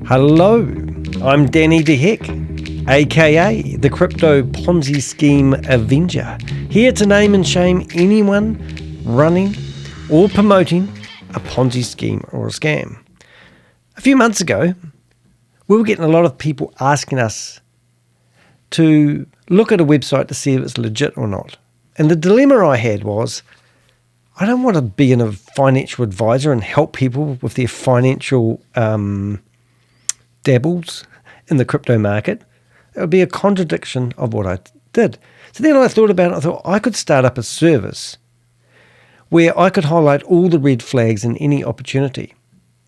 Hello, I'm Danny de Hek, aka the Crypto Ponzi Scheme Avenger, here to name and shame anyone running or promoting a Ponzi scheme or a scam. A few months ago, we were getting a lot of people asking us to look at a website to see if it's legit or not. And the dilemma I had was, I don't want to be a financial advisor and help people with their financial dabbles in the crypto market. It would be a contradiction of what I did. So then I thought about it. I thought I could start up a service where I could highlight all the red flags in any opportunity.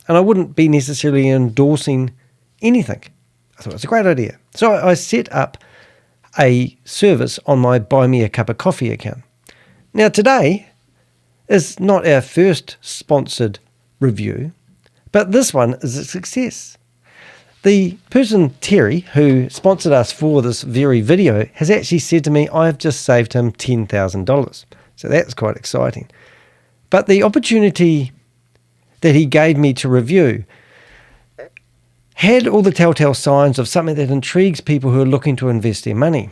And I wouldn't be necessarily endorsing anything. I thought it was a great idea. So I set up a service on my Buy Me a Cup of Coffee account. Now today is not our first sponsored review, but this one is a success. The person, Terry, who sponsored us for this very video, has actually said to me, I've just saved him $10,000. So that's quite exciting. But the opportunity that he gave me to review had all the telltale signs of something that intrigues people who are looking to invest their money.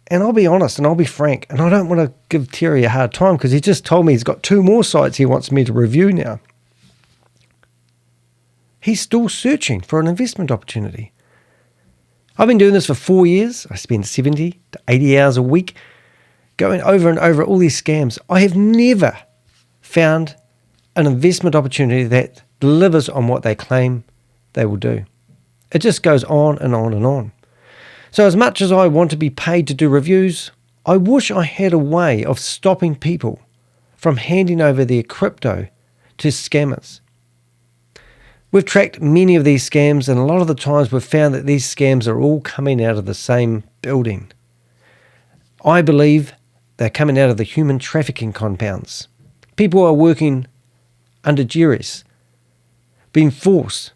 And I'll be honest and I'll be frank, and I don't want to give Terry a hard time because he just told me he's got 2 more sites he wants me to review now. He's still searching for an investment opportunity. I've been doing this for 4 years. I spend 70 to 80 hours a week going over and over all these scams. I have never found an investment opportunity that delivers on what they claim they will do. It just goes on and on and on. So as much as I want to be paid to do reviews, I wish I had a way of stopping people from handing over their crypto to scammers. We've tracked many of these scams, and a lot of the times we've found that these scams are all coming out of the same building. I believe they're coming out of the human trafficking compounds. People are working under duress, being forced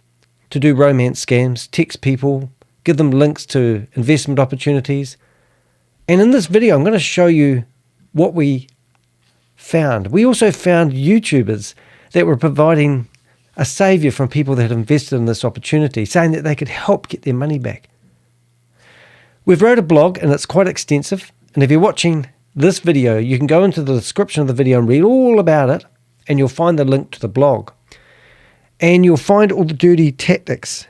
to do romance scams, text people, give them links to investment opportunities. And in this video, I'm going to show you what we found. We also found YouTubers that were providing a savior from people that had invested in this opportunity, saying that they could help get their money back. We've wrote a blog and it's quite extensive. And if you're watching this video, you can go into the description of the video and read all about it, and you'll find the link to the blog. And you'll find all the dirty tactics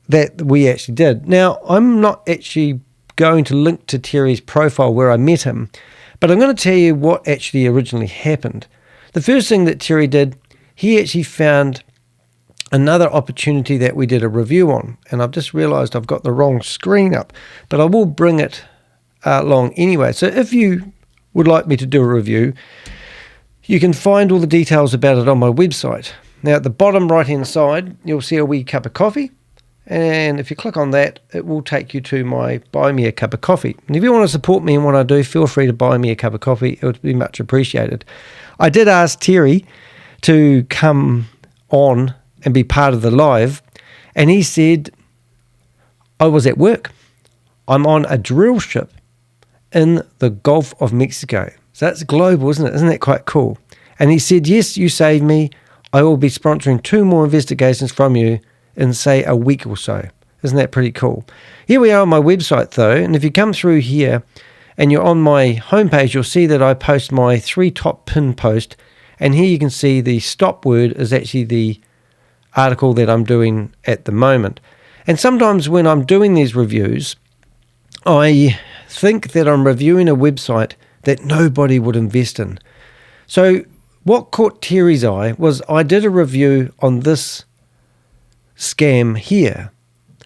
that we actually did. Now, I'm not actually going to link to Terry's profile where I met him, but I'm going to tell you what actually originally happened. The first thing that Terry did, he actually found another opportunity that we did a review on, and I've just realized I've got the wrong screen up, but I will bring it along anyway. So if you would like me to do a review, you can find all the details about it on my website. Now at the bottom right hand side, you'll see a wee cup of coffee, and if you click on that, it will take you to my Buy Me a Cup of Coffee. And if you want to support me in what I do, feel free to buy me a cup of coffee. It would be much appreciated. I did ask Terry to come on and be part of the live, and he said, I was at work. I'm on a drill ship in the Gulf of Mexico. So that's global, isn't it? Isn't that quite cool? And he said, yes, you saved me. I will be sponsoring 2 more investigations from you in, say, a week or so. Isn't that pretty cool? Here we are on my website, though, and if you come through here and you're on my homepage, you'll see that I post my 3 top pin posts. And here you can see the stop word is actually the article that I'm doing at the moment. And sometimes when I'm doing these reviews, I think that I'm reviewing a website that nobody would invest in. So what caught Terry's eye was I did a review on this scam here.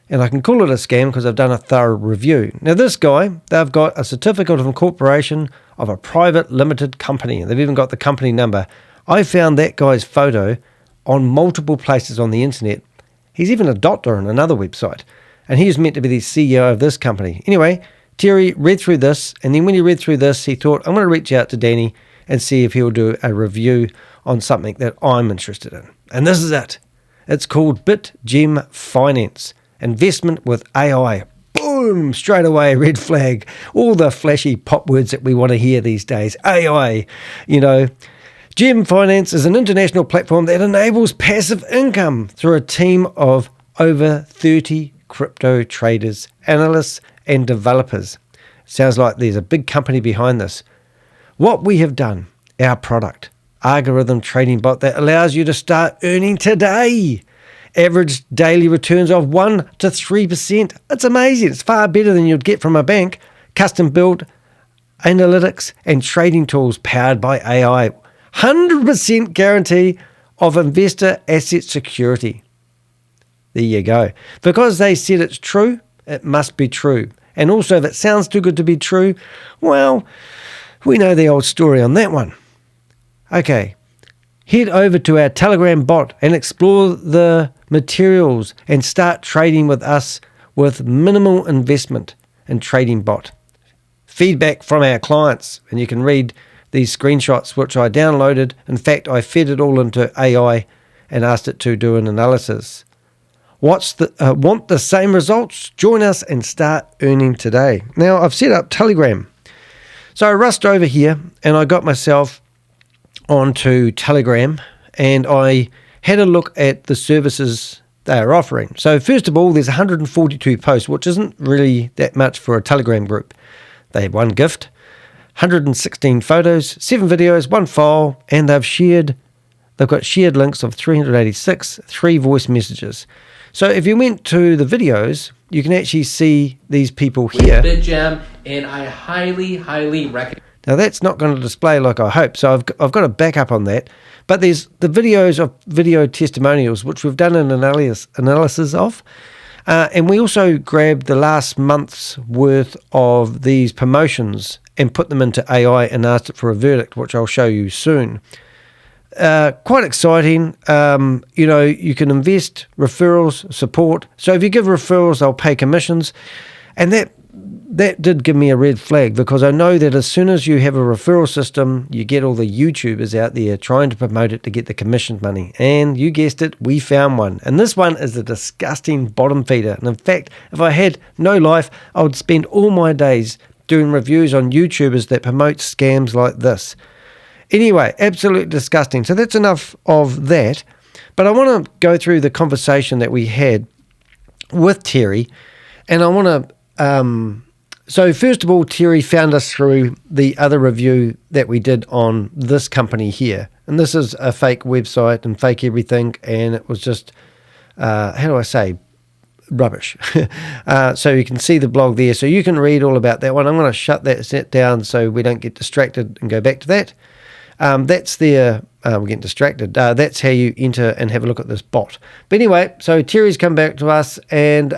And I can call it a scam because I've done a thorough review. Now this guy, they've got a certificate of incorporation of a private limited company. They've even got the company number. I found that guy's photo on multiple places on the internet. He's even a doctor on another website. And he was meant to be the CEO of this company. Anyway, Terry read through this, and then when he read through this, he thought, I'm going to reach out to Danny and see if he'll do a review on something that I'm interested in. And this is it. It's called BitGem Finance. Investment with AI. Boom, straight away, red flag. All the flashy pop words that we want to hear these days. AI, BitGem Finance is an international platform that enables passive income through a team of over 30 crypto traders, analysts, and developers. Sounds like there's a big company behind this. What we have done, our product, algorithm trading bot that allows you to start earning today. Average daily returns of 1 to 3%. It's amazing. It's far better than you'd get from a bank. Custom built analytics and trading tools powered by AI. 100% guarantee of investor asset security. There you go. Because they said it's true, it must be true. And also, if it sounds too good to be true, well, we know the old story on that one. Okay, head over to our Telegram bot and explore the materials and start trading with us with minimal investment in trading bot. Feedback from our clients, and you can read these screenshots which I downloaded. In fact, I fed it all into AI and asked it to do an analysis. Want the same results? Join us and start earning today. Now, I've set up Telegram. So I rushed over here and I got myself onto Telegram and I had a look at the services they are offering. So first of all, there's 142 posts, which isn't really that much for a Telegram group. They have one gift, 116 photos, 7 videos, 1 file, and they've got shared links of 386, 3 voice messages. So if you went to the videos, you can actually see these people here. With BitGem, and I highly recommend. Now that's not going to display like I hope, so I've got a backup on that. But there's the videos of video testimonials, which we've done an analysis of. And we also grabbed the last month's worth of these promotions and put them into AI and asked it for a verdict, which I'll show you soon. Quite exciting. You can invest, referrals, support. So if you give referrals, they'll pay commissions. And that did give me a red flag, because I know that as soon as you have a referral system, you get all the YouTubers out there trying to promote it to get the commission money. And you guessed it, we found one. And this one is a disgusting bottom feeder. And in fact, if I had no life, I would spend all my days doing reviews on YouTubers that promote scams like this. Anyway, absolutely disgusting. So that's enough of that. But I want to go through the conversation that we had with Terry. And I want to... So first of all, Terry found us through the other review that we did on this company here. And this is a fake website and fake everything. And it was just, rubbish. So you can see the blog there. So you can read all about that one. I'm going to shut that down so we don't get distracted and go back to that. That's their, we're getting distracted. That's how you enter and have a look at this bot. But anyway, so Terry's come back to us and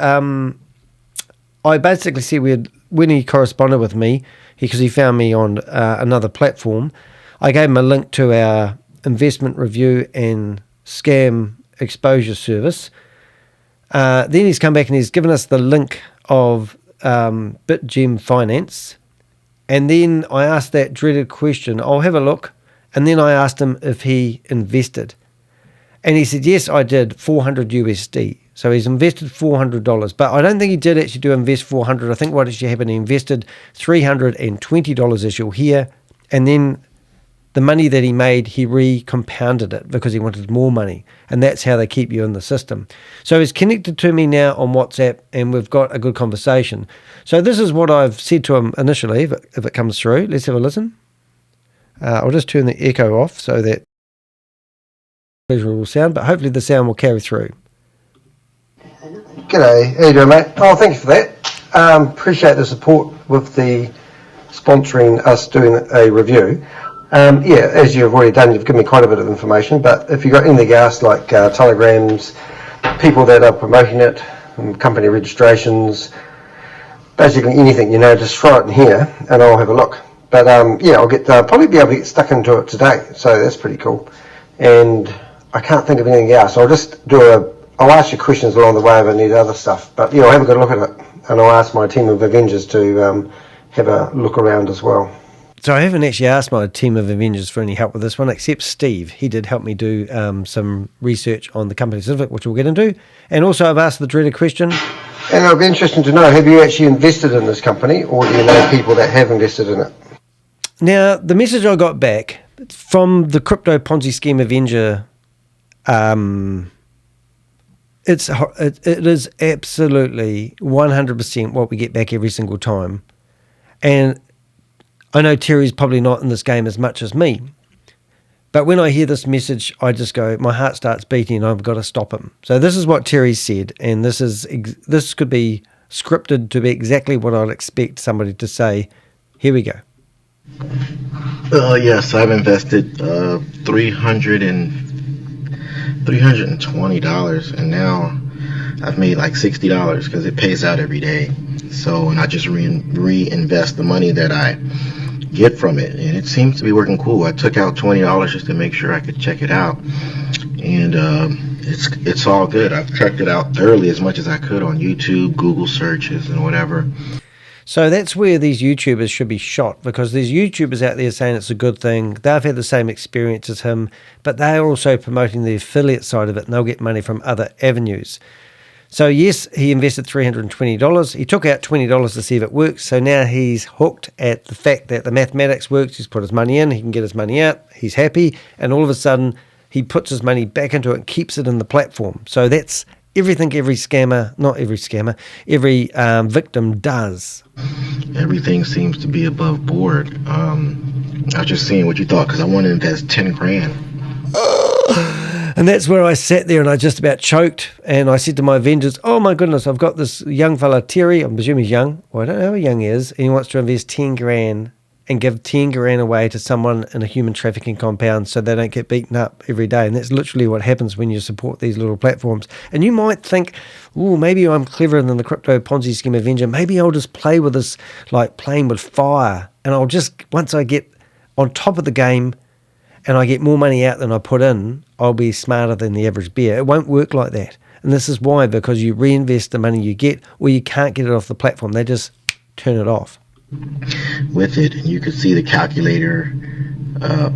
I basically said when he corresponded with me, because he found me on another platform, I gave him a link to our investment review and scam exposure service. Then he's come back and he's given us the link of BitGem Finance. And then I asked that dreaded question, I'll have a look. And then I asked him if he invested. And he said, yes, I did, 400 USD. So he's invested $400. But I don't think he did actually do invest 400. I think what actually happened, he invested $320, as you'll hear. And then the money that he made, he recompounded it because he wanted more money. And that's how they keep you in the system. So he's connected to me now on WhatsApp, and we've got a good conversation. So this is what I've said to him initially, if it comes through. Let's have a listen. I'll just turn the echo off so that pleasurable sound, but hopefully the sound will carry through. G'day, how you doing, mate? Oh, thank you for that. Appreciate the support with the sponsoring us doing a review. As you've already done, you've given me quite a bit of information, but if you've got anything else like telegrams, people that are promoting it, company registrations, basically anything, just throw it in here and I'll have a look. But I'll get probably be able to get stuck into it today, so that's pretty cool. And I can't think of anything else. I'll ask you questions along the way if I need other stuff. But I'll have a good look at it, and I'll ask my team of Avengers to have a look around as well. So I haven't actually asked my team of Avengers for any help with this one, except Steve. He did help me do some research on the company specific, which we'll get into. And also I've asked the dreaded question. And it'll be interesting to know, have you actually invested in this company, or do you know people that have invested in it? Now, the message I got back from the Crypto Ponzi Scheme Avenger, it is absolutely 100% what we get back every single time. And I know Terry's probably not in this game as much as me, but when I hear this message, I just go, my heart starts beating, and I've got to stop him. So this is what Terry said, and this could be scripted to be exactly what I'd expect somebody to say. Here we go. Yes, I've invested $320, and now I've made like $60 because it pays out every day. So, and I just reinvest the money that I get from it, and it seems to be working cool. I took out $20 just to make sure I could check it out, and it's all good. I've checked it out thoroughly as much as I could on YouTube, Google searches, and whatever. So that's where these YouTubers should be shot, because there's YouTubers out there saying it's a good thing. They've had the same experience as him, but they're also promoting the affiliate side of it, and they'll get money from other avenues. So yes, he invested $320. He took out $20 to see if it works. So now he's hooked at the fact that the mathematics works. He's put his money in, he can get his money out, he's happy, and all of a sudden he puts his money back into it and keeps it in the platform. So that's everything every victim does. Everything seems to be above board. I was just seeing what you thought, because I want to invest 10 grand. And that's where I sat there and I just about choked, and I said to my vendors, oh my goodness, I've got this young fella, Terry, I presume he's young, well, I don't know how young he is, and he wants to invest 10 grand and give 10 grand away to someone in a human trafficking compound so they don't get beaten up every day. And that's literally what happens when you support these little platforms. And you might think, oh, maybe I'm cleverer than the Crypto Ponzi Scheme Avenger. Maybe I'll just play with this like playing with fire. And I'll just, once I get on top of the game and I get more money out than I put in, I'll be smarter than the average bear. It won't work like that. And this is why, because you reinvest the money you get, or you can't get it off the platform. They just turn it off. With it, and you could see the calculator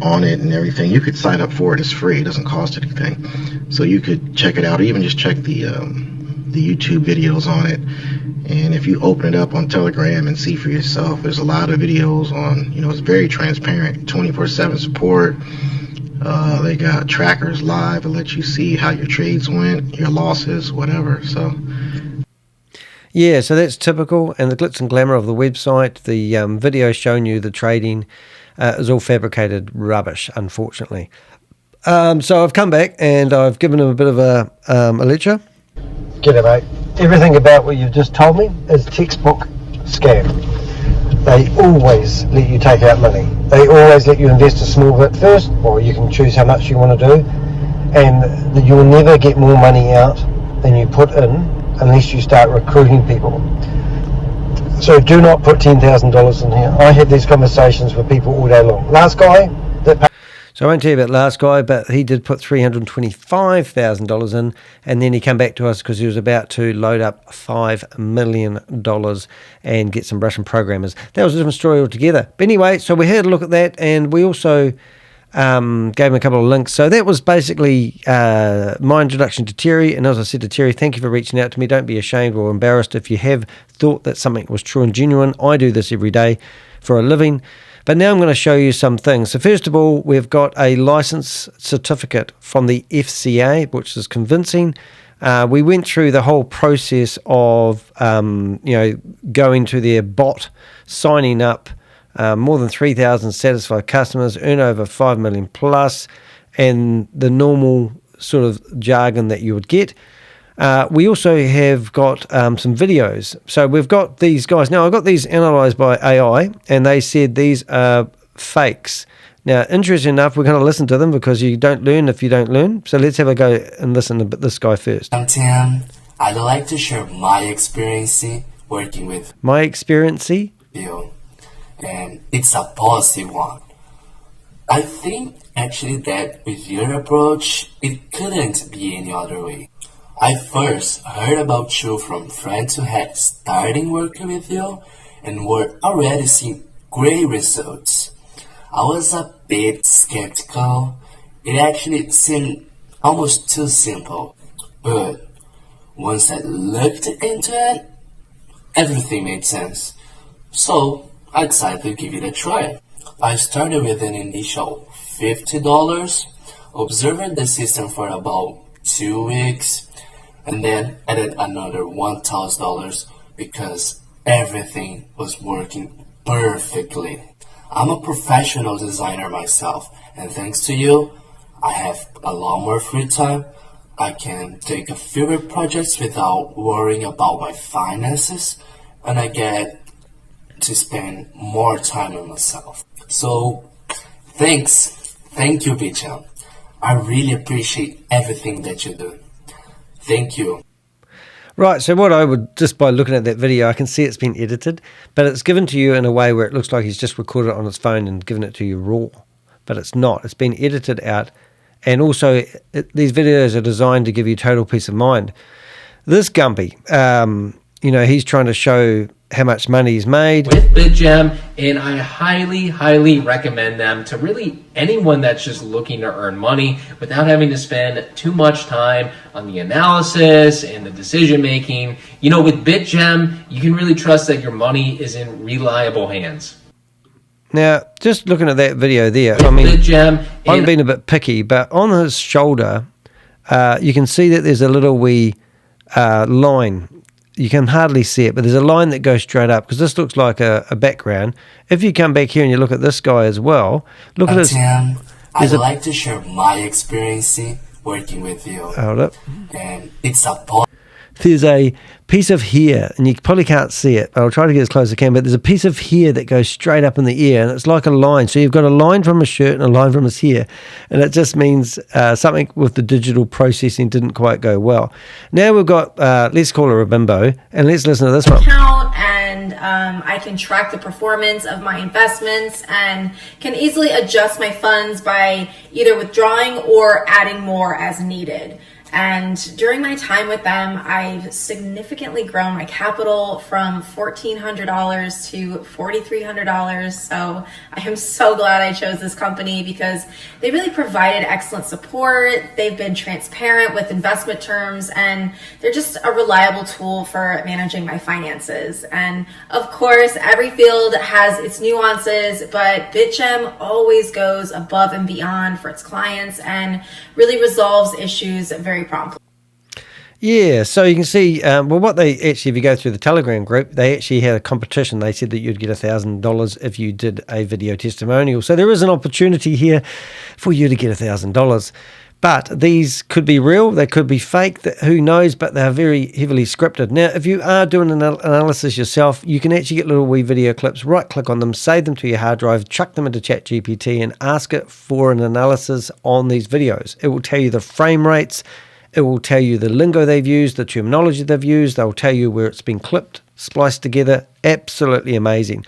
on it and everything. You could sign up for it. It's free. It doesn't cost anything. So you could check it out, or even just check the YouTube videos on it. And if you open it up on Telegram and see for yourself, there's a lot of videos on, it's very transparent, 24/7 support. They got trackers live. It lets you see how your trades went, your losses, whatever. So yeah, so that's typical, and the glitz and glamour of the website, the video showing you the trading is all fabricated rubbish, unfortunately. So I've come back and I've given him a bit of a lecture. G'day, mate. Everything about what you've just told me is textbook scam. They always let you take out money. They always let you invest a small bit first, or you can choose how much you want to do, and you'll never get more money out than you put in unless you start recruiting people. So do not put $10,000 in here. I had these conversations with people all day long. Last guy that So I won't tell you about last guy, but he did put $325,000 in, and then he came back to us because he was about to load up $5 million and get some Russian programmers. That was a different story altogether. But anyway, so we had a look at that, and we also gave him a couple of links. So that was basically my introduction to Terry. And as I said to Terry, thank you for reaching out to me. Don't be ashamed or embarrassed if you have thought that something was true and genuine. I do this every day for a living. But now I'm going to show you some things. So first of all, we've got a license certificate from the FCA, which is convincing. We went through the whole process of, going to their bot, signing up, more than 3,000 satisfied customers, earn over 5 million plus, and the normal sort of jargon that you would get. We also have got some videos. So we've got these guys. Now, I got these analysed by AI, and they said these are fakes. Now, interesting enough, we're going to listen to them because you don't learn if you don't learn. So let's have a go and listen to this guy first. I'm Tim. I'd like to share my experience working with My experience? you, and it's a positive one. I think actually that with your approach, it couldn't be any other way. I first heard about you from friends who had started working with you and were already seeing great results. I was a bit skeptical. It actually seemed almost too simple. But once I looked into it, everything made sense. So I decided to give it a try. I started with an initial $50, observed the system for about 2 weeks, and then added another $1,000 because everything was working perfectly. I'm a professional designer myself, and thanks to you, I have a lot more free time. I can take a fewer projects without worrying about my finances, and I get to spend more time on myself. So, thank you, BitGem. I really appreciate everything that you do. Thank you. Right, so what I would, just by looking at that video, I can see it's been edited, but it's given to you in a way where it looks like he's just recorded it on his phone and given it to you raw, but it's not. It's been edited out, and also these videos are designed to give you total peace of mind. This Gumpy, he's trying to show how much money he's made with BitGem, and I highly recommend them to really anyone that's just looking to earn money without having to spend too much time on the analysis and the decision making. With BitGem, you can really trust that your money is in reliable hands. Now, just looking at that video there, with BitGem, I'm being a bit picky, but on his shoulder, you can see that there's a little wee line. You can hardly see it, but there's a line that goes straight up because this looks like a background. If you come back here and you look at this guy as well, look at this. I'd like to share my experience working with you. Hold up. And it's a There's a piece of hair, and you probably can't see it, but I'll try to get as close as I can, but there's a piece of hair that goes straight up in the ear, and it's like a line. So you've got a line from his shirt and a line from his hair, and it just means something with the digital processing didn't quite go well. Now we've got, let's call her a bimbo, and let's listen to this one. And I can track the performance of my investments and can easily adjust my funds by either withdrawing or adding more as needed. And during my time with them, I've significantly grown my capital from $1,400 to $4,300. So I am so glad I chose this company because they really provided excellent support. They've been transparent with investment terms, and they're just a reliable tool for managing my finances. And of course, every field has its nuances, but BitGem always goes above and beyond for its clients and really resolves issues very promptly. Yeah, so you can see, what they actually, if you go through the Telegram group, they actually had a competition. They said that you'd get $1,000 if you did a video testimonial. So there is an opportunity here for you to get $1,000. But these could be real, they could be fake, who knows, but they're very heavily scripted. Now, if you are doing an analysis yourself, you can actually get little wee video clips, right-click on them, save them to your hard drive, chuck them into ChatGPT and ask it for an analysis on these videos. It will tell you the frame rates, it will tell you the lingo they've used, the terminology they've used, they'll tell you where it's been clipped, spliced together, absolutely amazing.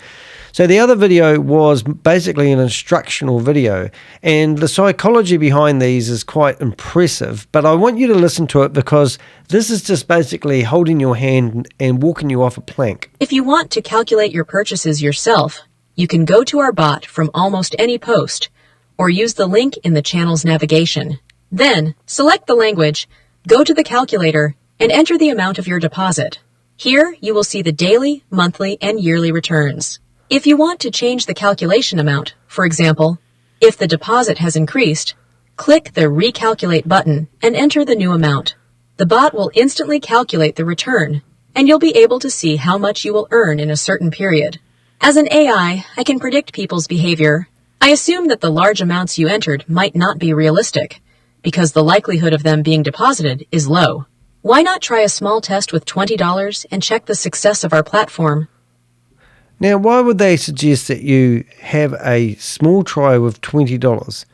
So the other video was basically an instructional video, and the psychology behind these is quite impressive, but I want you to listen to it because this is just basically holding your hand and walking you off a plank. If you want to calculate your purchases yourself, you can go to our bot from almost any post or use the link in the channel's navigation. Then select the language, go to the calculator, and enter the amount of your deposit. Here you will see the daily, monthly, and yearly returns. If you want to change the calculation amount, for example, if the deposit has increased, click the Recalculate button and enter the new amount. The bot will instantly calculate the return, and you'll be able to see how much you will earn in a certain period. As an AI, I can predict people's behavior. I assume that the large amounts you entered might not be realistic, because the likelihood of them being deposited is low. Why not try a small test with $20 and check the success of our platform? Now, why would they suggest that you have a small try with $20?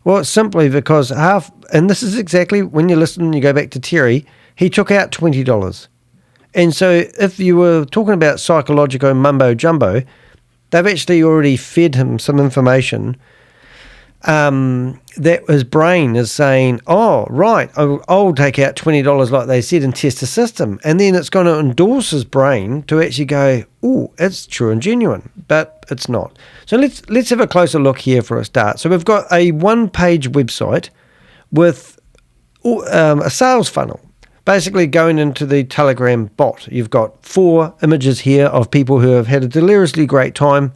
Well, it's simply because and this is exactly when you listen and you go back to Terry, he took out $20. And so if you were talking about psychological mumbo jumbo, they've actually already fed him some information that his brain is saying, oh, right, I'll take out $20 like they said and test the system. And then it's going to endorse his brain to actually go, oh, it's true and genuine, but it's not. So let's have a closer look here for a start. So we've got a one-page website with a sales funnel, basically going into the Telegram bot. You've got 4 images here of people who have had a deliriously great time,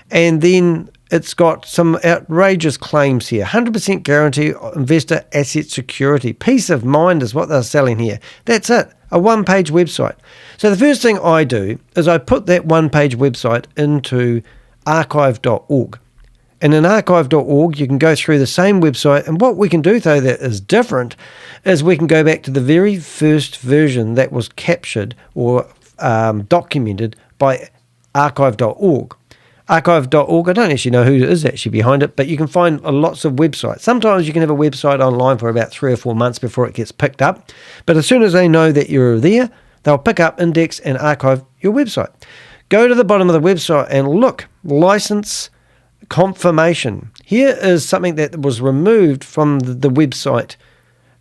and then it's got some outrageous claims here. 100% guarantee investor asset security. Peace of mind is what they're selling here. That's it. A one-page website. So the first thing I do is I put that one-page website into archive.org. And in archive.org, you can go through the same website. And what we can do, though, that is different, is we can go back to the very first version that was captured or documented by archive.org. Archive.org, I don't actually know who is actually behind it, but you can find lots of websites. Sometimes you can have a website online for about 3 or 4 months before it gets picked up. But as soon as they know that you're there, they'll pick up, index, and archive your website. Go to the bottom of the website and look, license confirmation. Here is something that was removed from the website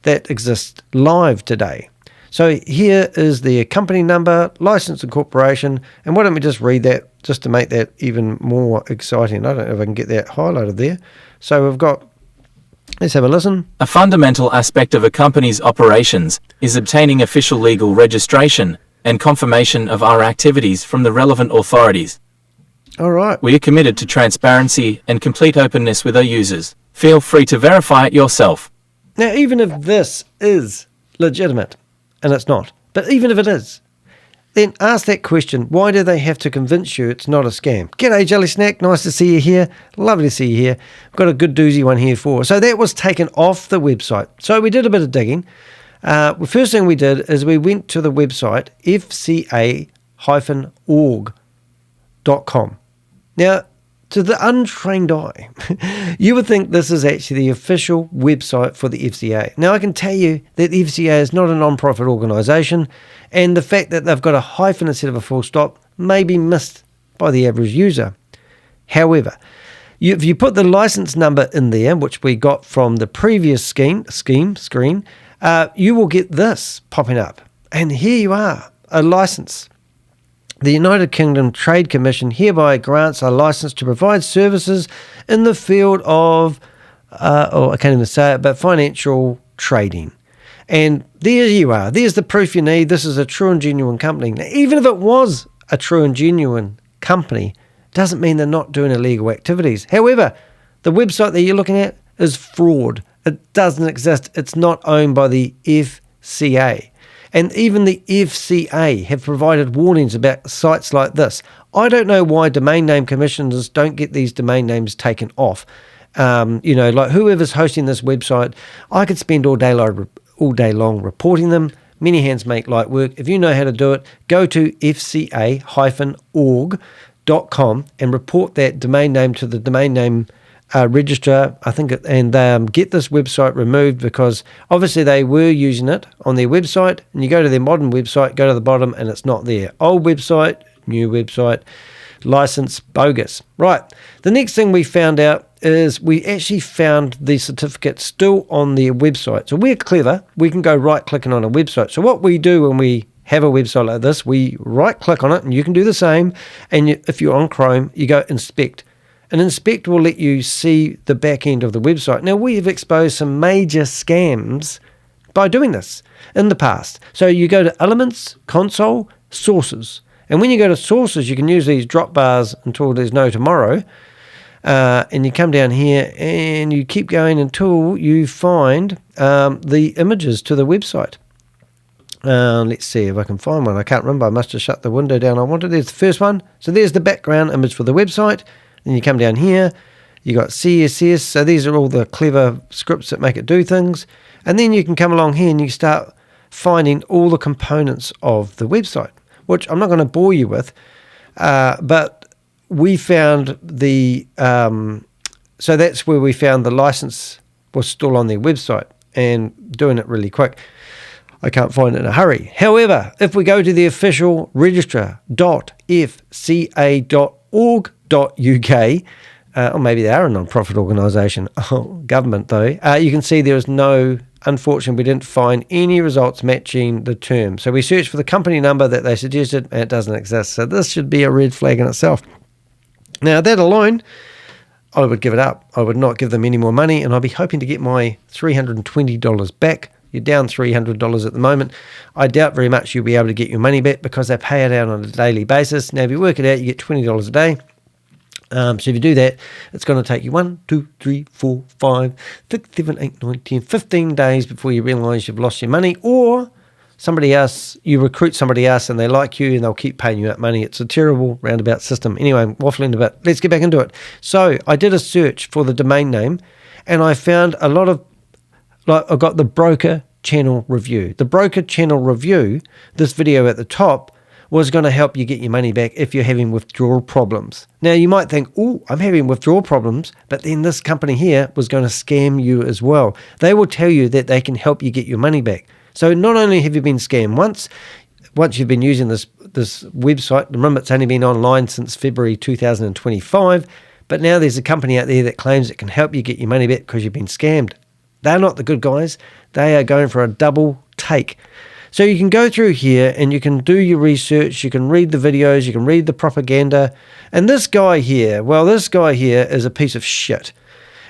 that exists live today. So here is the company number, license and corporation, and why don't we just read that just to make that even more exciting. I don't know if I can get that highlighted there. So we've got, let's have a listen. A fundamental aspect of a company's operations is obtaining official legal registration and confirmation of our activities from the relevant authorities. All right. We are committed to transparency and complete openness with our users. Feel free to verify it yourself. Now, even if this is legitimate, and it's not, but even if it is, then ask that question, why do they have to convince you it's not a scam? G'day, Jelly Snack. Nice to see you here. Lovely to see you here. I've got a good doozy one here for. So that was taken off the website. So we did a bit of digging. The first thing we did is we went to the website fca-org.com. Now, to the untrained eye, you would think this is actually the official website for the FCA. Now, I can tell you that the FCA is not a non-profit organisation, and the fact that they've got a hyphen instead of a full stop may be missed by the average user. However, if you put the license number in there, which we got from the previous screen, you will get this popping up. And here you are, a license. The United Kingdom Trade Commission hereby grants a license to provide services in the field of, I can't even say it, but financial trading. And there you are. There's the proof you need. This is a true and genuine company. Now, even if it was a true and genuine company, doesn't mean they're not doing illegal activities. However, the website that you're looking at is fraud. It doesn't exist. It's not owned by the FCA. And even the FCA have provided warnings about sites like this. I don't know why domain name commissioners don't get these domain names taken off. Like whoever's hosting this website, I could spend all day long reporting them. Many hands make light work. If you know how to do it, go to fca-org.com and report that domain name to the domain name registrar, I think, and get this website removed, because obviously they were using it on their website, and you go to their modern website, go to the bottom, and it's not there. Old website, new website, license, bogus. Right, the next thing we found out is we actually found the certificate still on their website. So we're clever, we can go right-clicking on a website. So what we do when we have a website like this, we right-click on it, and you can do the same, and if you're on Chrome, you go inspect. And inspect will let you see the back end of the website. Now, we have exposed some major scams by doing this in the past. So you go to Elements, Console, Sources. And when you go to Sources, you can use these drop bars until there's no tomorrow. And you come down here and you keep going until you find the images to the website. Let's see if I can find one. I can't remember. I must have shut the window down I wanted. There's the first one. So there's the background image for the website. Then you come down here, you got CSS, so these are all the clever scripts that make it do things. And then you can come along here and you start finding all the components of the website, which I'm not going to bore you with, but we found the, so that's where we found the license was still on their website, and doing it really quick. I can't find it in a hurry. However, if we go to the official registrar.fca.org.uk, or maybe they are a non-profit organisation, government though, you can see there is no, unfortunately, we didn't find any results matching the term. So we searched for the company number that they suggested, and it doesn't exist. So this should be a red flag in itself. Now, that alone, I would give it up. I would not give them any more money, and I'd be hoping to get my $320 back. You're down $300 at the moment. I doubt very much you'll be able to get your money back, because they pay it out on a daily basis. Now, if you work it out, you get $20 a day. So if you do that, it's going to take you 1, 2, 3, 4, 5, 6, 7, 8, 9, 10, 15 days before you realise you've lost your money, or somebody else, you recruit somebody else and they like you and they'll keep paying you that money. It's a terrible roundabout system. Anyway, I'm waffling a bit. Let's get back into it. So I did a search for the domain name and I found a lot of, like, I got the broker channel review. The broker channel review, this video at the top, was going to help you get your money back if you're having withdrawal problems. Now, you might think, oh, I'm having withdrawal problems, but then this company here was going to scam you as well. They will tell you that they can help you get your money back. So not only have you been scammed once you've been using this website, remember it's only been online since February 2025, but now there's a company out there that claims it can help you get your money back because you've been scammed. They're not the good guys. They are going for a double take. So you can go through here and you can do your research, you can read the videos, you can read the propaganda. And this guy here is a piece of shit.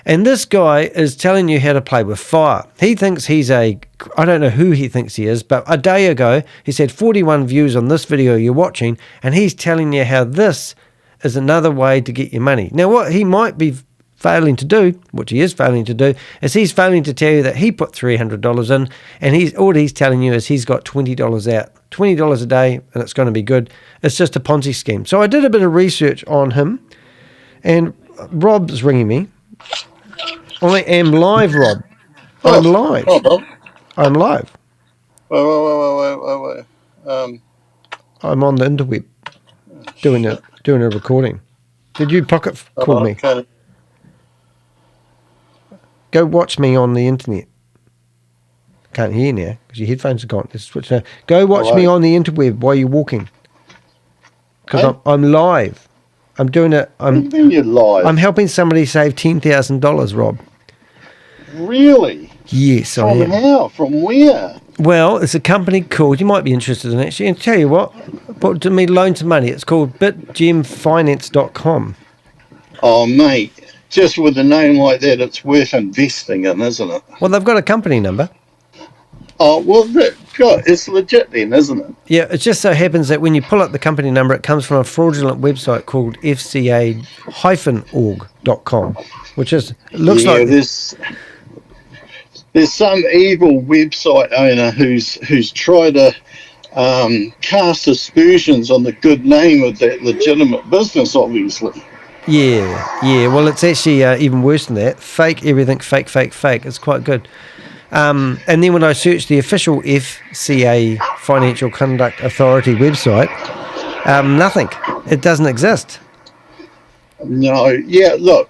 And this guy is telling you how to play with fire. He thinks I don't know who he thinks he is, but a day ago he said 41 views on this video you're watching, and he's telling you how this is another way to get your money. Now what he might be failing to do, which he is failing to do, is he's failing to tell you that he put $300 in, and all he's telling you is he's got $20 out, $20 a day, and it's going to be good. It's just a Ponzi scheme. So I did a bit of research on him, and Rob's ringing me. I am live, Rob. I'm live. Oh, Bob. I'm live. Wait. I'm on the interweb doing a recording. Did you pocket call me? Okay. Go watch me on the internet. Can't hear now because your headphones are gone. Let's switch now. Go watch me on the interweb while you're walking. Because I'm live. I'm doing it. What do you mean you're live? I'm helping somebody save $10,000, Rob. Really? Yes, I am. From how? From where? Well, it's a company called, you might be interested in it actually, and tell you what, to me, loan to money. It's called BitGemFinance.com. Oh, mate. Just with a name like that, it's worth investing in, isn't it? Well, they've got a company number. Oh, well, it's legit then, isn't it? Yeah, it just so happens that when you pull up the company number, it comes from a fraudulent website called FCA-org.com, which is, looks like... There's some evil website owner who's tried to cast aspersions on the good name of that legitimate business, obviously. Yeah. Well, it's actually even worse than that. Fake everything, fake. It's quite good. And then when I searched the official FCA Financial Conduct Authority website, nothing. It doesn't exist. No. Yeah. Look.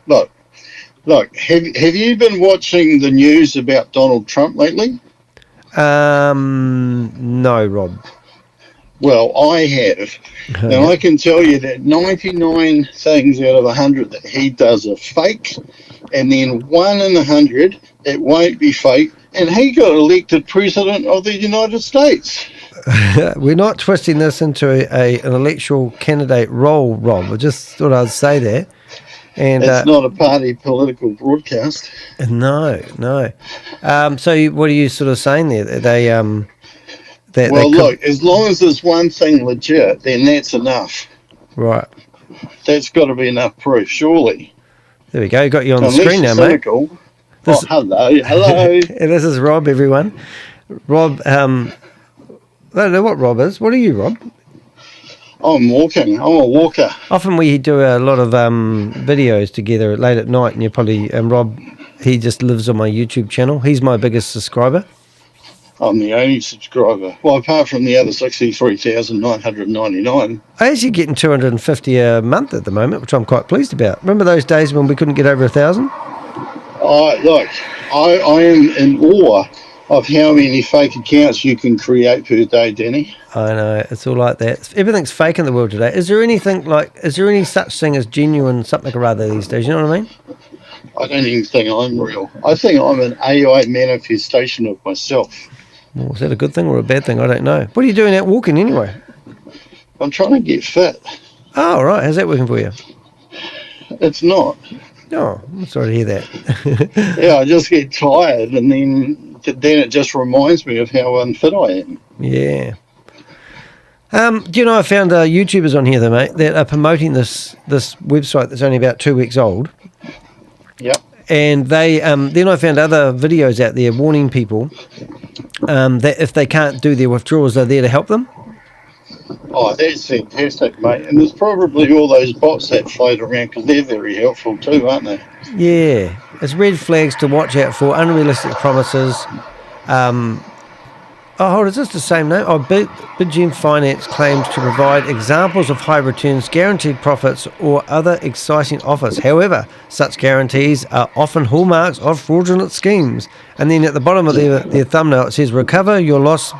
Have you been watching the news about Donald Trump lately? No, Rob. Well, I have. Now, I can tell you that 99 things out of 100 that he does are fake, and then 1 in 100, it won't be fake, and he got elected president of the United States. We're not twisting this into an electoral candidate role, Rob. I just thought I'd say that. And it's not a party political broadcast. No. So what are you sort of saying there? Look, as long as there's one thing legit, then that's enough. Right. That's got to be enough proof, surely. There we go. Got you on the screen now, cynical, mate. Hello. This is Rob, everyone. Rob, I don't know what Rob is. What are you, Rob? I'm walking. I'm a walker. Often we do a lot of videos together late at night, and you probably, Rob, he just lives on my YouTube channel. He's my biggest subscriber. I'm the only subscriber. Well, apart from the other 63,999. I'm actually getting 250 a month at the moment, which I'm quite pleased about. Remember those days when we couldn't get over 1,000? Look, I am in awe of how many fake accounts you can create per day, Danny. I know, it's all like that. Everything's fake in the world today. Is there any such thing as genuine something or other these days? You know what I mean? I don't even think I'm real. I think I'm an AI manifestation of myself. Well, is that a good thing or a bad thing? I don't know. What are you doing out walking anyway? I'm trying to get fit. Oh, right. How's that working for you? It's not. Oh, I'm sorry to hear that. Yeah, I just get tired, and then it just reminds me of how unfit I am. Yeah. Do you know I found YouTubers on here, though, mate, that are promoting this website that's only about 2 weeks old. Yep. And they then I found other videos out there warning people that if they can't do their withdrawals, they're there to help them. Oh, that's fantastic, mate. And there's probably all those bots that float around because they're very helpful too, aren't they? Yeah. It's red flags to watch out for, unrealistic promises. Is this the same name? BitGem Finance claims to provide examples of high returns, guaranteed profits, or other exciting offers. However, such guarantees are often hallmarks of fraudulent schemes. And then at the bottom of their thumbnail, it says, recover your lost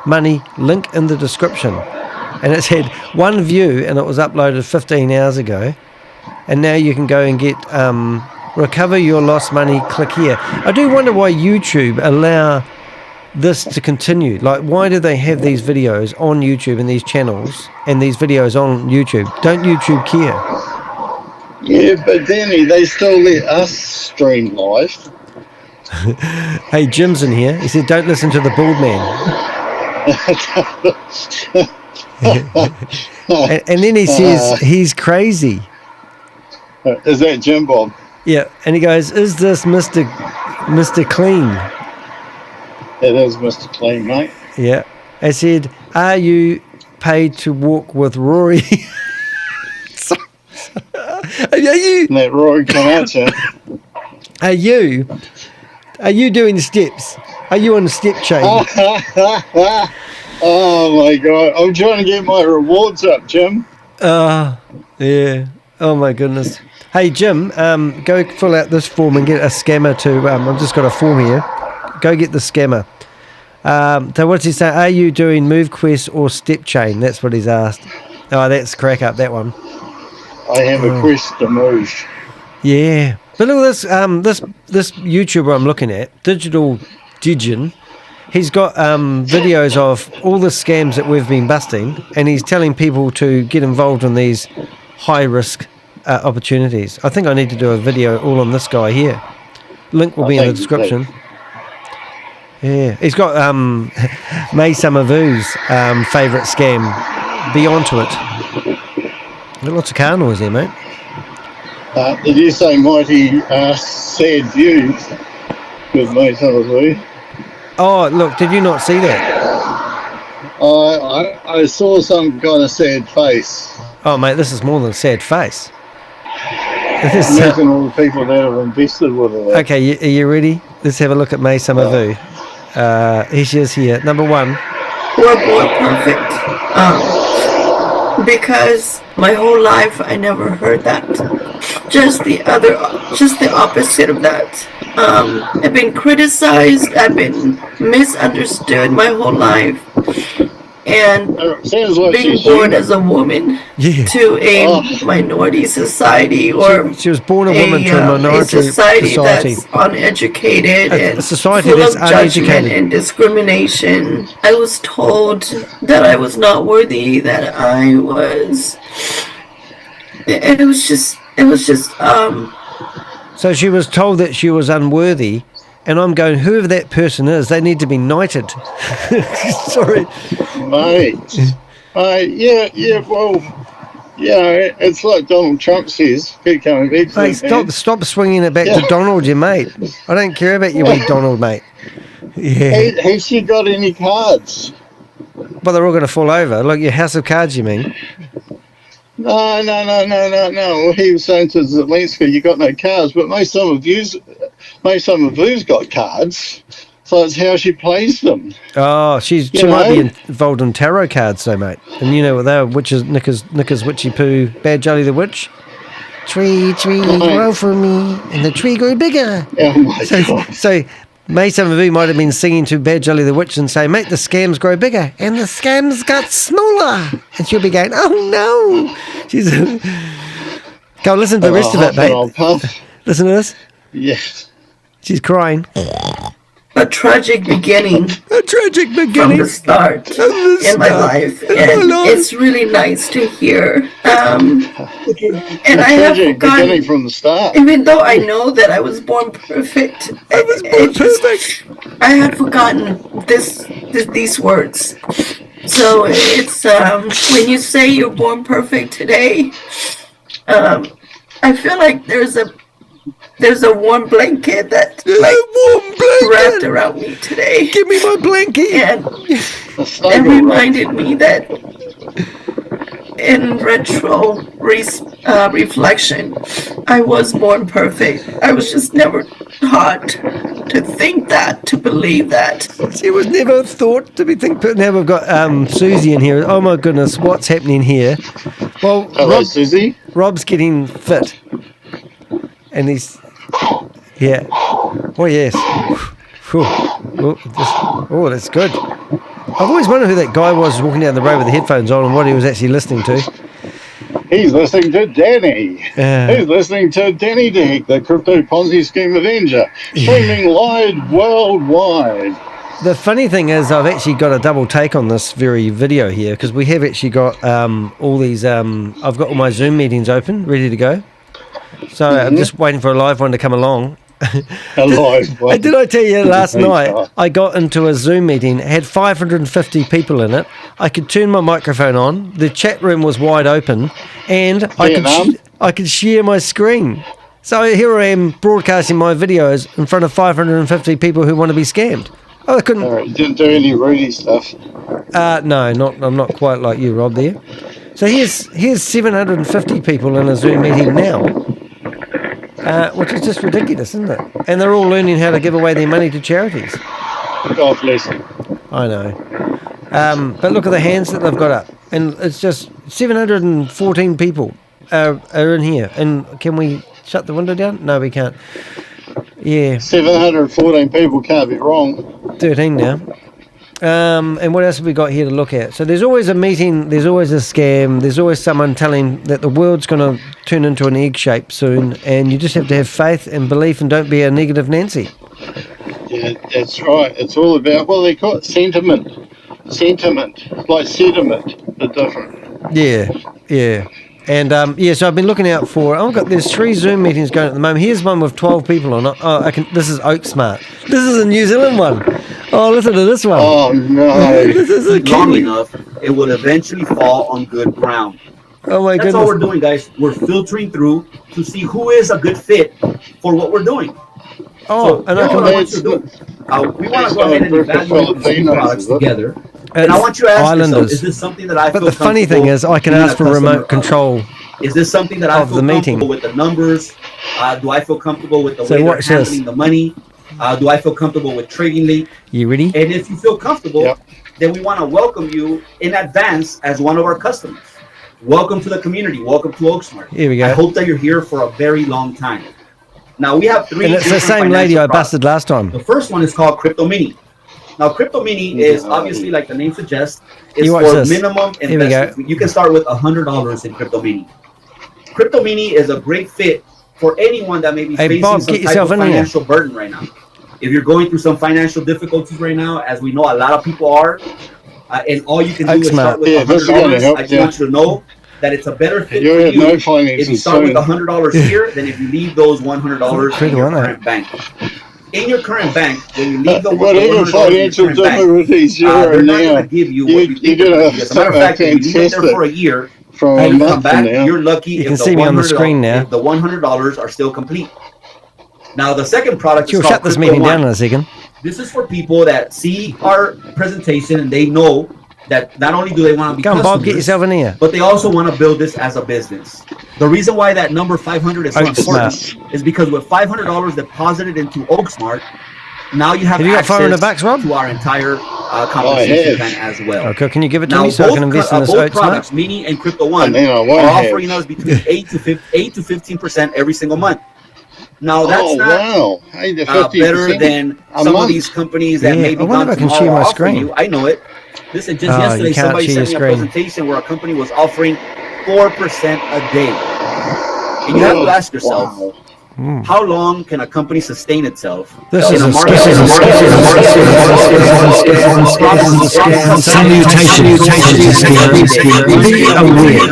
money, link in the description. And it's had one view, and it was uploaded 15 hours ago. And now you can go and get recover your lost money, click here. I do wonder why YouTube allow this to continue. Like, why do they have these videos on YouTube and these channels and these videos on YouTube? Don't YouTube care? Yeah, but Danny, they still let us stream live. Hey, Jim's in here. He said, don't listen to the bald man. and then he says, he's crazy. Is that Jim Bob? Yeah, and he goes, is this Mr. Clean? It is Mr. Clean, mate. Yeah. I said, are you paid to walk with Rory? Are you? Let Rory come out, sir. Are you doing the steps? Are you on the step chain? Oh my God! I'm trying to get my rewards up, Jim. Yeah. Oh my goodness. Hey Jim, go fill out this form and get a scammer to. I've just got a form here. Go get the scammer. So what's he say? Are you doing MoveQuest or step chain? That's what he's asked. Oh, that's crack up, that one. I have a quest to move. Yeah. But look at this this YouTuber I'm looking at, Digital Degen. He's got videos of all the scams that we've been busting, and he's telling people to get involved in these high risk opportunities. I think I need to do a video all on this guy here. Link will be in the description. Yeah, he's got May Summervu's favourite scam. Be onto it. Got lots of car noise there, mate. Did you say mighty sad view with May Summervu? Oh, look, did you not see that? I saw some kind of sad face. Oh, mate, this is more than a sad face. Imagine all the people that have invested with it. Okay, are you ready? Let's have a look at May Summervu. Here she is here. Number one. We're both perfect. Because my whole life I never heard that. Just the opposite of that. I've been criticized, I've been misunderstood my whole life. And like being born as a woman to a minority society, or she was born a woman to a minority society that's uneducated and society full that's of judgment uneducated and discrimination. I was told that I was not worthy, that I was. It was just. So she was told that she was unworthy. And I'm going, whoever that person is, they need to be knighted. Sorry. Mate. It's like Donald Trump says. Keep coming back to Mate, stop swinging it back to Donald, you mate. I don't care about you, wee Donald, mate. Yeah. Has she got any cards? Well, they're all going to fall over. Like your house of cards, you mean? No. He was saying to Zelensky, you got no cards, but most of you's got cards, so it's how she plays them. Oh, she might be involved in tarot cards, though, mate. And you know what they are? Witches, knickers, witchy poo, Bad Jolly the Witch. Tree, grow for me, and the tree grew bigger. Oh my God. So May Summervu might have been singing to Bad Jolly the Witch and say, mate, the scams grow bigger, and the scams got smaller. And she'll be going, oh no. She's go listen to the rest of it, mate. Listen to this. Yes. She's crying. A tragic beginning. A tragic beginning. From the start in my life. And it's really nice to hear. And I have beginning from the start. Even though I know that I was born perfect. I had forgotten these words. So it's when you say you're born perfect today, I feel like there's a warm blanket that wrapped around me today. Give me my blanket. And it reminded me that in reflection, I was born perfect. I was just never taught to think that, to believe that. She was never thought to be thinking. Now we've got Susie in here. Oh my goodness, what's happening here? Well, Hello, Susie. Rob's getting fit, and he's Oh yes. Oh, that's good. I've always wondered who that guy was walking down the road with the headphones on and what he was actually listening to. He's listening to Danny. He's listening to Danny de Hek, the Crypto Ponzi Scheme Avenger, streaming live worldwide. The funny thing is I've actually got a double take on this very video here because we have actually got all these, I've got all my Zoom meetings open, ready to go. So I'm just waiting for a live one to come along. Did I tell you last night I got into a Zoom meeting, had 550 people in it. I could turn my microphone on, the chat room was wide open, and I could share my screen. So here I am broadcasting my videos in front of 550 people who want to be scammed. Oh, I couldn't. You didn't do any Rudy stuff. No, I'm not quite like you, Rob. There. So here's 750 people in a Zoom meeting now. Which is just ridiculous, isn't it? And they're all learning how to give away their money to charities. God bless them. I know. But look at the hands that they've got up. And it's just 714 people are in here. And can we shut the window down? No, we can't. Yeah. 714 people can't be wrong. 13 now. And what else have we got here to look at? So there's always a meeting, there's always a scam, there's always someone telling that the world's going to turn into an egg shape soon, and you just have to have faith and belief and don't be a negative Nancy. Yeah, that's right. It's all about, well, they call it sentiment. Sentiment, like sediment, but different. Yeah. And so I've been looking out for. There's 3 Zoom meetings going at the moment. Here's one with 12 people on it. This is OakSmart. This is a New Zealand one. Oh, listen to this one. Oh no! This is a long enough, it will eventually fall on good ground. Oh my goodness! That's all we're doing, guys. We're filtering through to see who is a good fit for what we're doing. Oh, so, and we want to go ahead and evaluate these products together. And I want you to ask yourself, is this something that I feel comfortable? But the funny thing is, I can ask for remote control. Is this something that I feel comfortable with the numbers? Do I feel comfortable with the way they're handling the money? Do I feel comfortable with trading late? You ready? And if you feel comfortable, then we want to welcome you in advance as one of our customers. Welcome to the community. Welcome to OakSmart. Here we go. I hope that you're here for a very long time. Now, we have 3 and it's the same lady I busted last time. The first one is called Crypto Mini. Now, Crypto Mini is obviously, like the name suggests, is for minimum investment. You can start with $100 in Crypto Mini. Crypto Mini is a great fit for anyone that may be facing some type of financial burden right now. If you're going through some financial difficulties right now, as we know a lot of people are, and all you can do is start with $100, I just want you to know that it's a better fit for you if you start with $100 here than if you leave those $100 in your current bank. In your current bank, when you leave the whatever financial difficulties you're in now, they're not going to give you what you think they're going to give you. As a matter of fact, if you leave it there for a year, and you come back, you're lucky if the $100 are still complete. Now, the second product is called shut this meeting down in a second. This is for people that see our presentation and they know that not only do they want to be customers, Bob, get yourself in here. But they also want to build this as a business. The reason why that number 500 is so important is because with $500 deposited into OakSmart, now you have access to our entire compensation plan as well. Okay, can you give it to me so I can invest in this both products, Mini and Crypto One, are offering us between 8 to 15% every single month. Now that's not better than some of these companies that maybe gone tomorrow offering you. I know it. This is just yesterday somebody sent me a presentation where a company was offering 4% a day. And you have to ask yourself, how long can a company sustain itself in a market? Salutations. Be aware.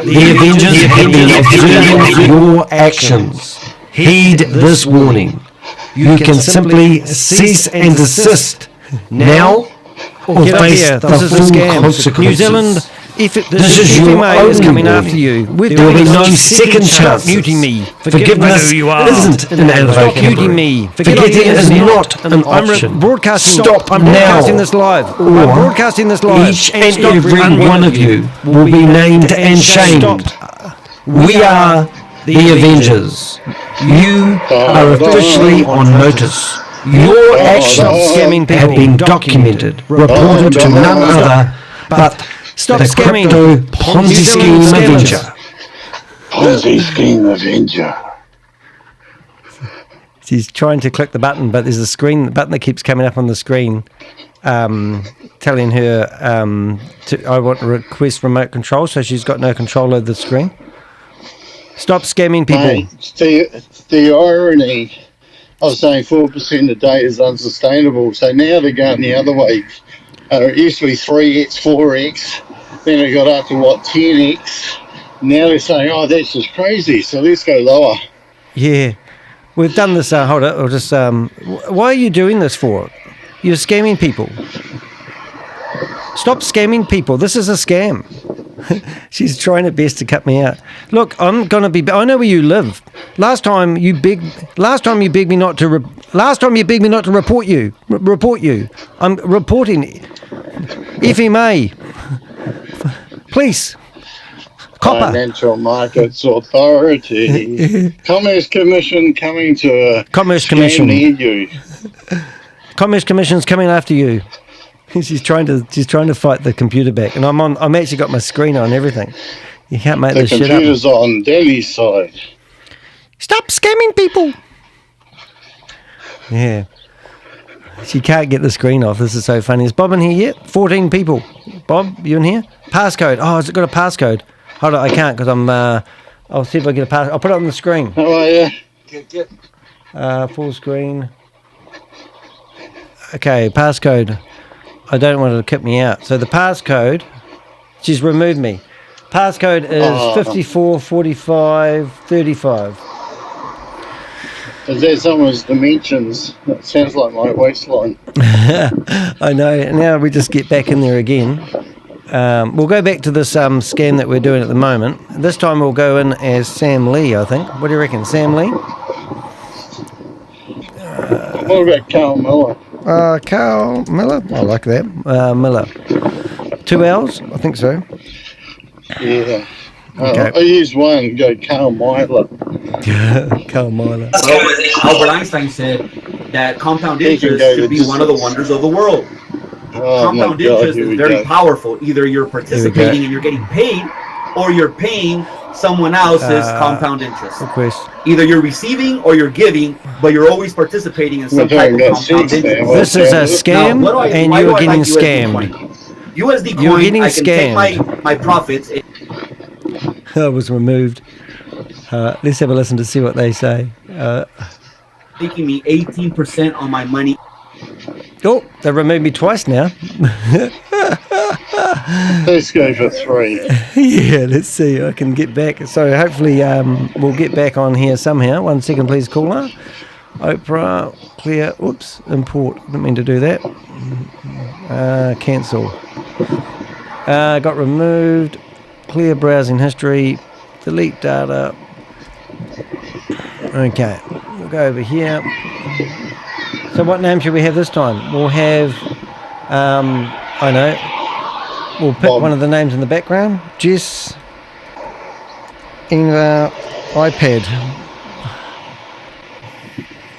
The Avengers have been observing your actions. Heed this warning. You can simply cease and desist now, or get up here. This is a scam. New Zealand, this is your FMA is coming after you. There will be no second chance. Stop muting me. Forgiveness isn't an Stop muting me. Forgetting is not an option. I'm broadcasting. Stop I'm now. broadcasting this live. I'm broadcasting this live. Each and every one of you will be named and shamed. We are the Avengers. You are officially on notice. Your actions have been documented, reported to none other but Stop the scamming. Crypto Ponzi Scheme Avenger. Ponzi Scheme Avenger. She's trying to click the button, but there's a button that keeps coming up on the screen, telling her I want to request remote control, so she's got no control over the screen. Stop scamming people. Mate, the irony, I was saying 4% a day is unsustainable, so now they're going the other way. It used to be 3x, 4x, then it got up to 10x. Now they're saying, oh, that's just crazy, so let's go lower. Yeah. We've done this, hold it, I'll just, why are you doing this for? You're scamming people. Stop scamming people. This is a scam. She's trying her best to cut me out. Look, I know where you live. Last time you begged me not to report you. I'm reporting FMA. Police. Copper. Financial Markets Authority. Commerce Commission coming to Commerce Commission. near you. Commerce Commission's coming after you. She's trying to fight the computer back, and I'm actually got my screen on and everything. You can't make this shit up. The computer's on Danny's side. Stop scamming people. Yeah. She can't get the screen off. This is so funny. Is Bob in here yet? 14 people. Bob, you in here? Passcode. Oh, has it got a passcode? Hold on, I can't because I'm. I'll see if I get a pass. I'll put it on the screen. How are you? Full screen. Okay, passcode. I don't want her to kick me out. So the passcode, she's removed me. Passcode is 544535. Is that someone's dimensions? That sounds like my waistline. I know. Now we just get back in there again. We'll go back to this scam that we're doing at the moment. This time we'll go in as Sam Lee, I think. What do you reckon, Sam Lee? What about Carl Miller? Carl Miller? I like that. Miller. 2 hours? I think so. Yeah. Okay. I use one, go Carl Myler. Carl Myler. Albert Einstein said that compound interest should be one of the wonders of the world. Compound interest is very powerful. Either you're participating and you're getting paid, or you're paying someone else's compound interest. Request. Either you're receiving or you're giving, but you're always participating in some type of compound interest. This is a scam, and you're getting scammed. USD coin, You're getting I can scammed. take my profits. I was removed. Let's have a listen to see what they say. Taking me 18% on my money. Oh, they removed me twice now. Let's go for 3. Yeah, let's see. I can get back. So hopefully we'll get back on here somehow. 1 second, please, caller. Oprah, clear. Oops, import. Didn't mean to do that. Cancel. Got removed. Clear browsing history. Delete data. Okay, we'll go over here. So what name should we have this time? We'll have, I know, we'll pick Bob. One of the names in the background. Jess, Ingvar, iPad.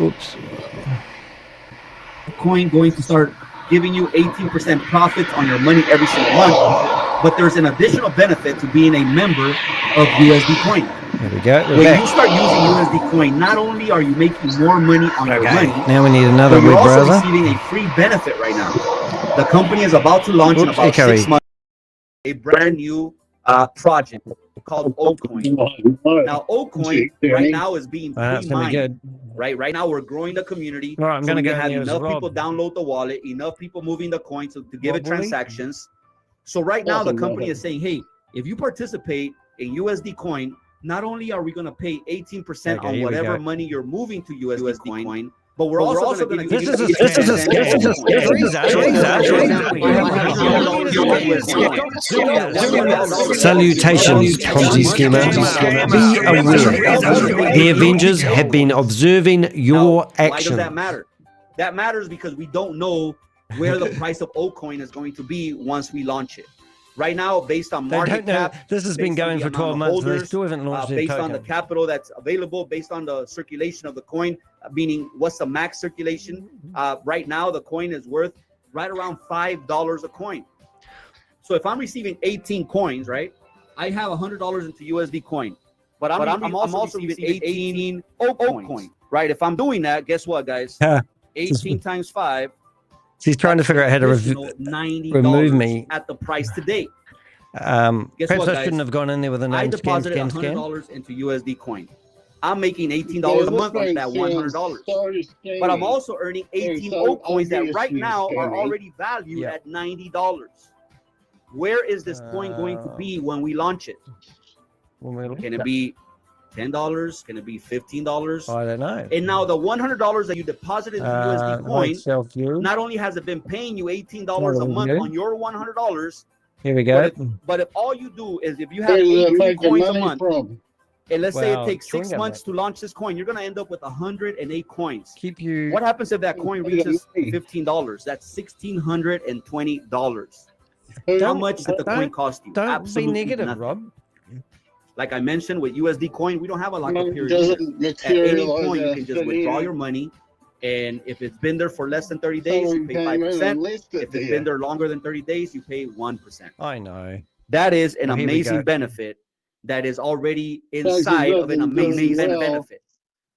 Oops. Coin going to start giving you 18% profits on your money every single month, but there's an additional benefit to being a member of USD Coin. There we go. When you start using USD Coin, not only are you making more money on your money, now we need another but you're web also browser. receiving a free benefit right now. The company is about to launch in about 6 months a brand new project called OakCoin. Now, OakCoin right now is being pre-mined. Right now, we're growing the community. All right, I'm going to have enough people download the wallet, enough people moving the coin to give it transactions. So right now, the company is saying, hey, if you participate in USD Coin, not only are we going to pay 18% on whatever money you're moving to USD Coin, But we're also going to give you... This is a scam. Salutations, Ponzi schemer. Be aware. The Avengers have been observing your actions. Why does that matter? That matters because we don't know where the price of Oakcoin is going to be once we launch it. Right now, based on market cap, this has been going for 12 months. They still haven't launched based on the capital that's available, based on the circulation of the coin, meaning what's the max circulation. Right now, the coin is worth right around $5 a coin. So if I'm receiving 18 coins, right, I have $100 into USD coin, but I'm also receiving 18 Oakcoin, right? If I'm doing that, guess what, guys? 18 times 5. He's trying to figure out how to remove me at the price today. Perhaps I shouldn't have gone in there with a name. I deposited $100 into USD coin. I'm making $18 a month on that $100. But I'm also earning 18 altcoins that right now are already valued at $90. Where is this coin going to be when we launch it? Can it be $10? Can it be $15? I don't know. And now the $100 that you deposited into USD coin, not only has it been paying you $18 a month on your $100. Here we go. But if all you do is if you have 18 coins a month, and let's say it takes 6 months to launch this coin, you're going to end up with 108 coins. What happens if that coin reaches $15? That's $1,620. How much did the coin cost you? Don't be negative, Rob. Like I mentioned, with USD coin, we don't have a lockup period. At any point, you can just withdraw your money. And if it's been there for less than 30 days, you pay 5%. If it's been there longer than 30 days, you pay 1%. I know. That is an amazing benefit that is already inside of an amazing benefit.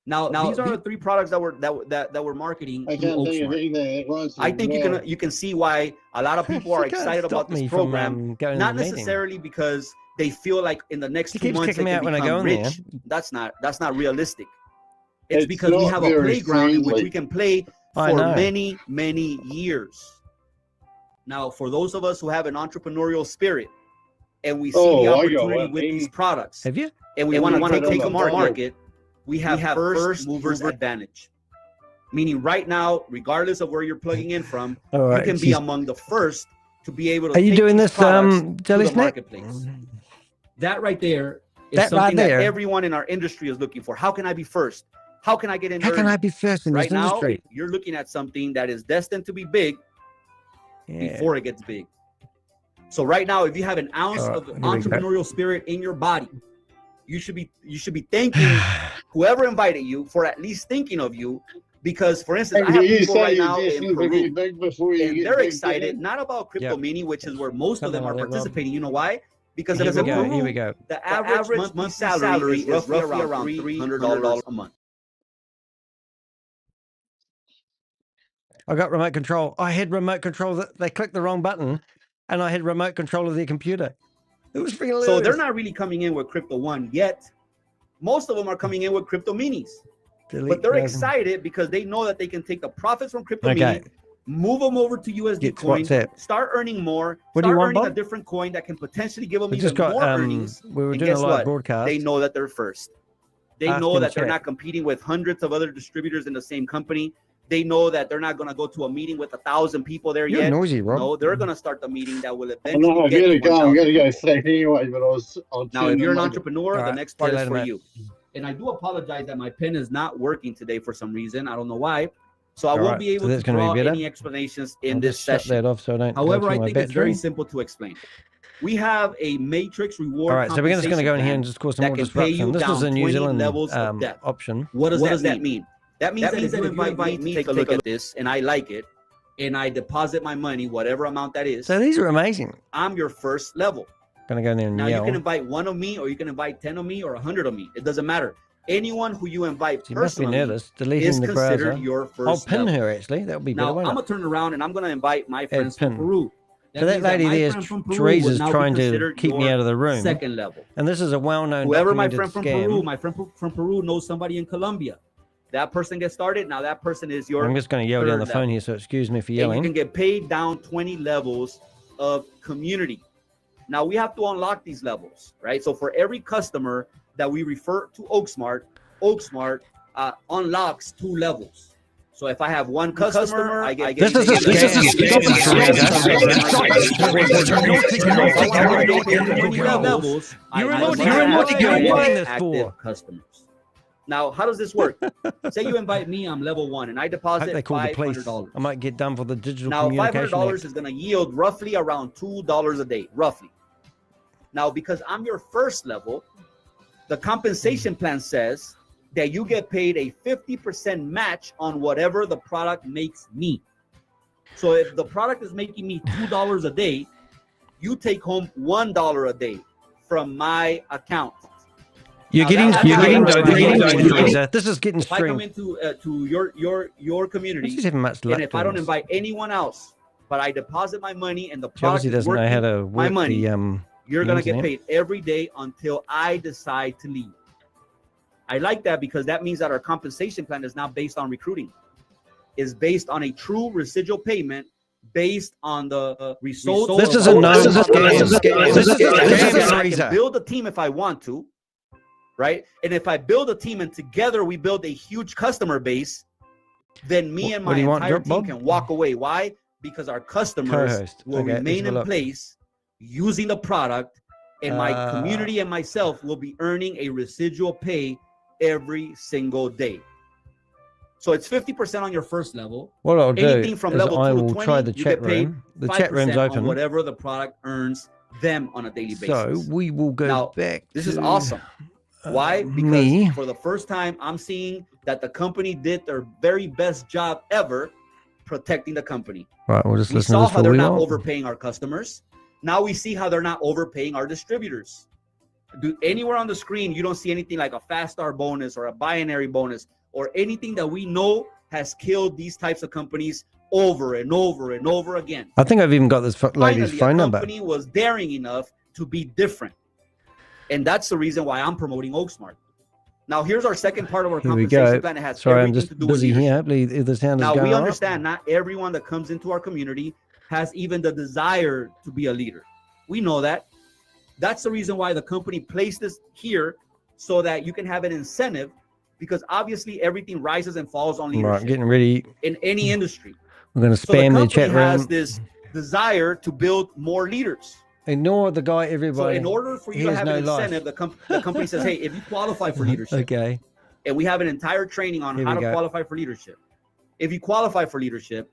Now these are the 3 products that we're marketing through OakSmart. I think you can see why a lot of people are excited about this program. Not necessarily because they feel like in the next 2 months they can become rich. That's not realistic. It's because we have a playground in which we can play for many, many years. Now, for those of us who have an entrepreneurial spirit and we see the opportunity with these products, and we want to take them to market, we have first movers advantage. Meaning right now, regardless of where you're plugging in from, you can be among the first to be able to take these products to the marketplace. That right there is something that everyone in our industry is looking for. How can I be first? How can I get in? How can I be first in this industry? Right now, you're looking at something that is destined to be big before it gets big. So right now, if you have an ounce of entrepreneurial spirit in your body, you should be thanking whoever invited you for at least thinking of you. Because, for instance, I have people right now in Peru, and they're excited not about Crypto Mini, which is where most of them are participating. You know why? Because in Peru, the average monthly salary is roughly around $300 a month. I got remote control. I had remote control. They clicked the wrong button, and I had remote control of their computer. It was freaking hilarious. So they're not really coming in with Crypto One yet. Most of them are coming in with Crypto Minis. But they're excited because they know that they can take the profits from Crypto Mini, move them over to USD coin, start earning more, start earning a different coin that can potentially give them even more earnings. We were doing a live broadcast. They know that they're first. They know that they're not competing with hundreds of other distributors in the same company. They know that they're not going to go to a meeting with 1,000 people there yet. Noisy, Rob. No, they're going to start the meeting that will eventually I'm going to go straight anyway, but now, if you're an entrepreneur, the next part is for you. And I do apologize that my pen is not working today for some reason. I don't know why. So I won't be able to draw any explanations in this session. However, I think it's very simple to explain. We have a matrix reward. All right, so we're just going to go in here and just cause some more disruption. This is a New Zealand option. What does that mean? That means that if you invite me to take a look at this and I like it, and I deposit my money, whatever amount that is. So these are amazing. I'm your first level. Gonna go in there and now yell. You can invite 1 of me, or you can invite 10 of me, or 100 of me. It doesn't matter. Anyone who you invite personally is considered your first I'll pin her, actually. That would be better. Now, I'm going to turn around and I'm going to invite my friends from Peru. So that lady there, Teresa's trying to keep me out of the room. Second level. And this is a well-known Whoever my friend from Peru, my friend from Peru knows somebody in Colombia. That person gets started. Now that person is your I'm just going to yell down the phone here, so excuse me for yelling. And you can get paid down 20 levels of community. Now we have to unlock these levels, right? So for every customer that we refer to OakSmart, OakSmart unlocks 2 levels. So if I have one customer, I get. This is a levels. You're avoiding this for customers. Now, how does this work? Say you invite me, I'm level 1, and I deposit $500. I might get done for the digital now, communication. $500 Act. is going to yield roughly around $2 a day, roughly. Now, because I'm your first level, the compensation plan says that you get paid a 50% match on whatever the product makes me. So if the product is making me $2 a day, you take home $1 a day from my account. You're getting this is getting if I come into to your community, and if I don't invite anyone else, but I deposit my money and the product is working my money, you're going to get paid every day until I decide to leave. I like that because that means that our compensation plan is not based on recruiting. It's based on a true residual payment based on the results. This is a I can build a team if I want to, right? And if I build a team and together we build a huge customer base, then me and my entire team can walk away. Why? Because our customers will remain in place using the product, and my community and myself will be earning a residual pay every single day. So it's 50% on your first level. What I'll Anything do from is level I 2 will to 20, try the you chat get paid room. The chat room's open. on whatever the product earns them on a daily basis. So we will go back. This is awesome. Why? Because for the first time, I'm seeing that the company did their very best job ever protecting the company. Right, we'll just listen to this. We saw how they're not overpaying our customers. Now we see how they're not overpaying our distributors. Anywhere on the screen, you don't see anything like a fast star bonus or a binary bonus or anything that we know has killed these types of companies over and over and over again. I think I've even got this lady's phone number. The company was daring enough to be different. And that's the reason why I'm promoting OakSmart. Now, here's our second part of our compensation plan. It has I'm just busy here. Hopefully, the sound is going Now, we understand not everyone that comes into our community has even the desire to be a leader. We know that. That's the reason why the company placed this here, so that you can have an incentive, because obviously everything rises and falls on leadership. Right, getting ready. In any industry. We're going to spam the chat room. Has this desire to build more leaders. Ignore the guy, everybody. So in order for you to have an incentive, the company says, hey, if you qualify for leadership, and we have an entire training on how to qualify for leadership. If you qualify for leadership,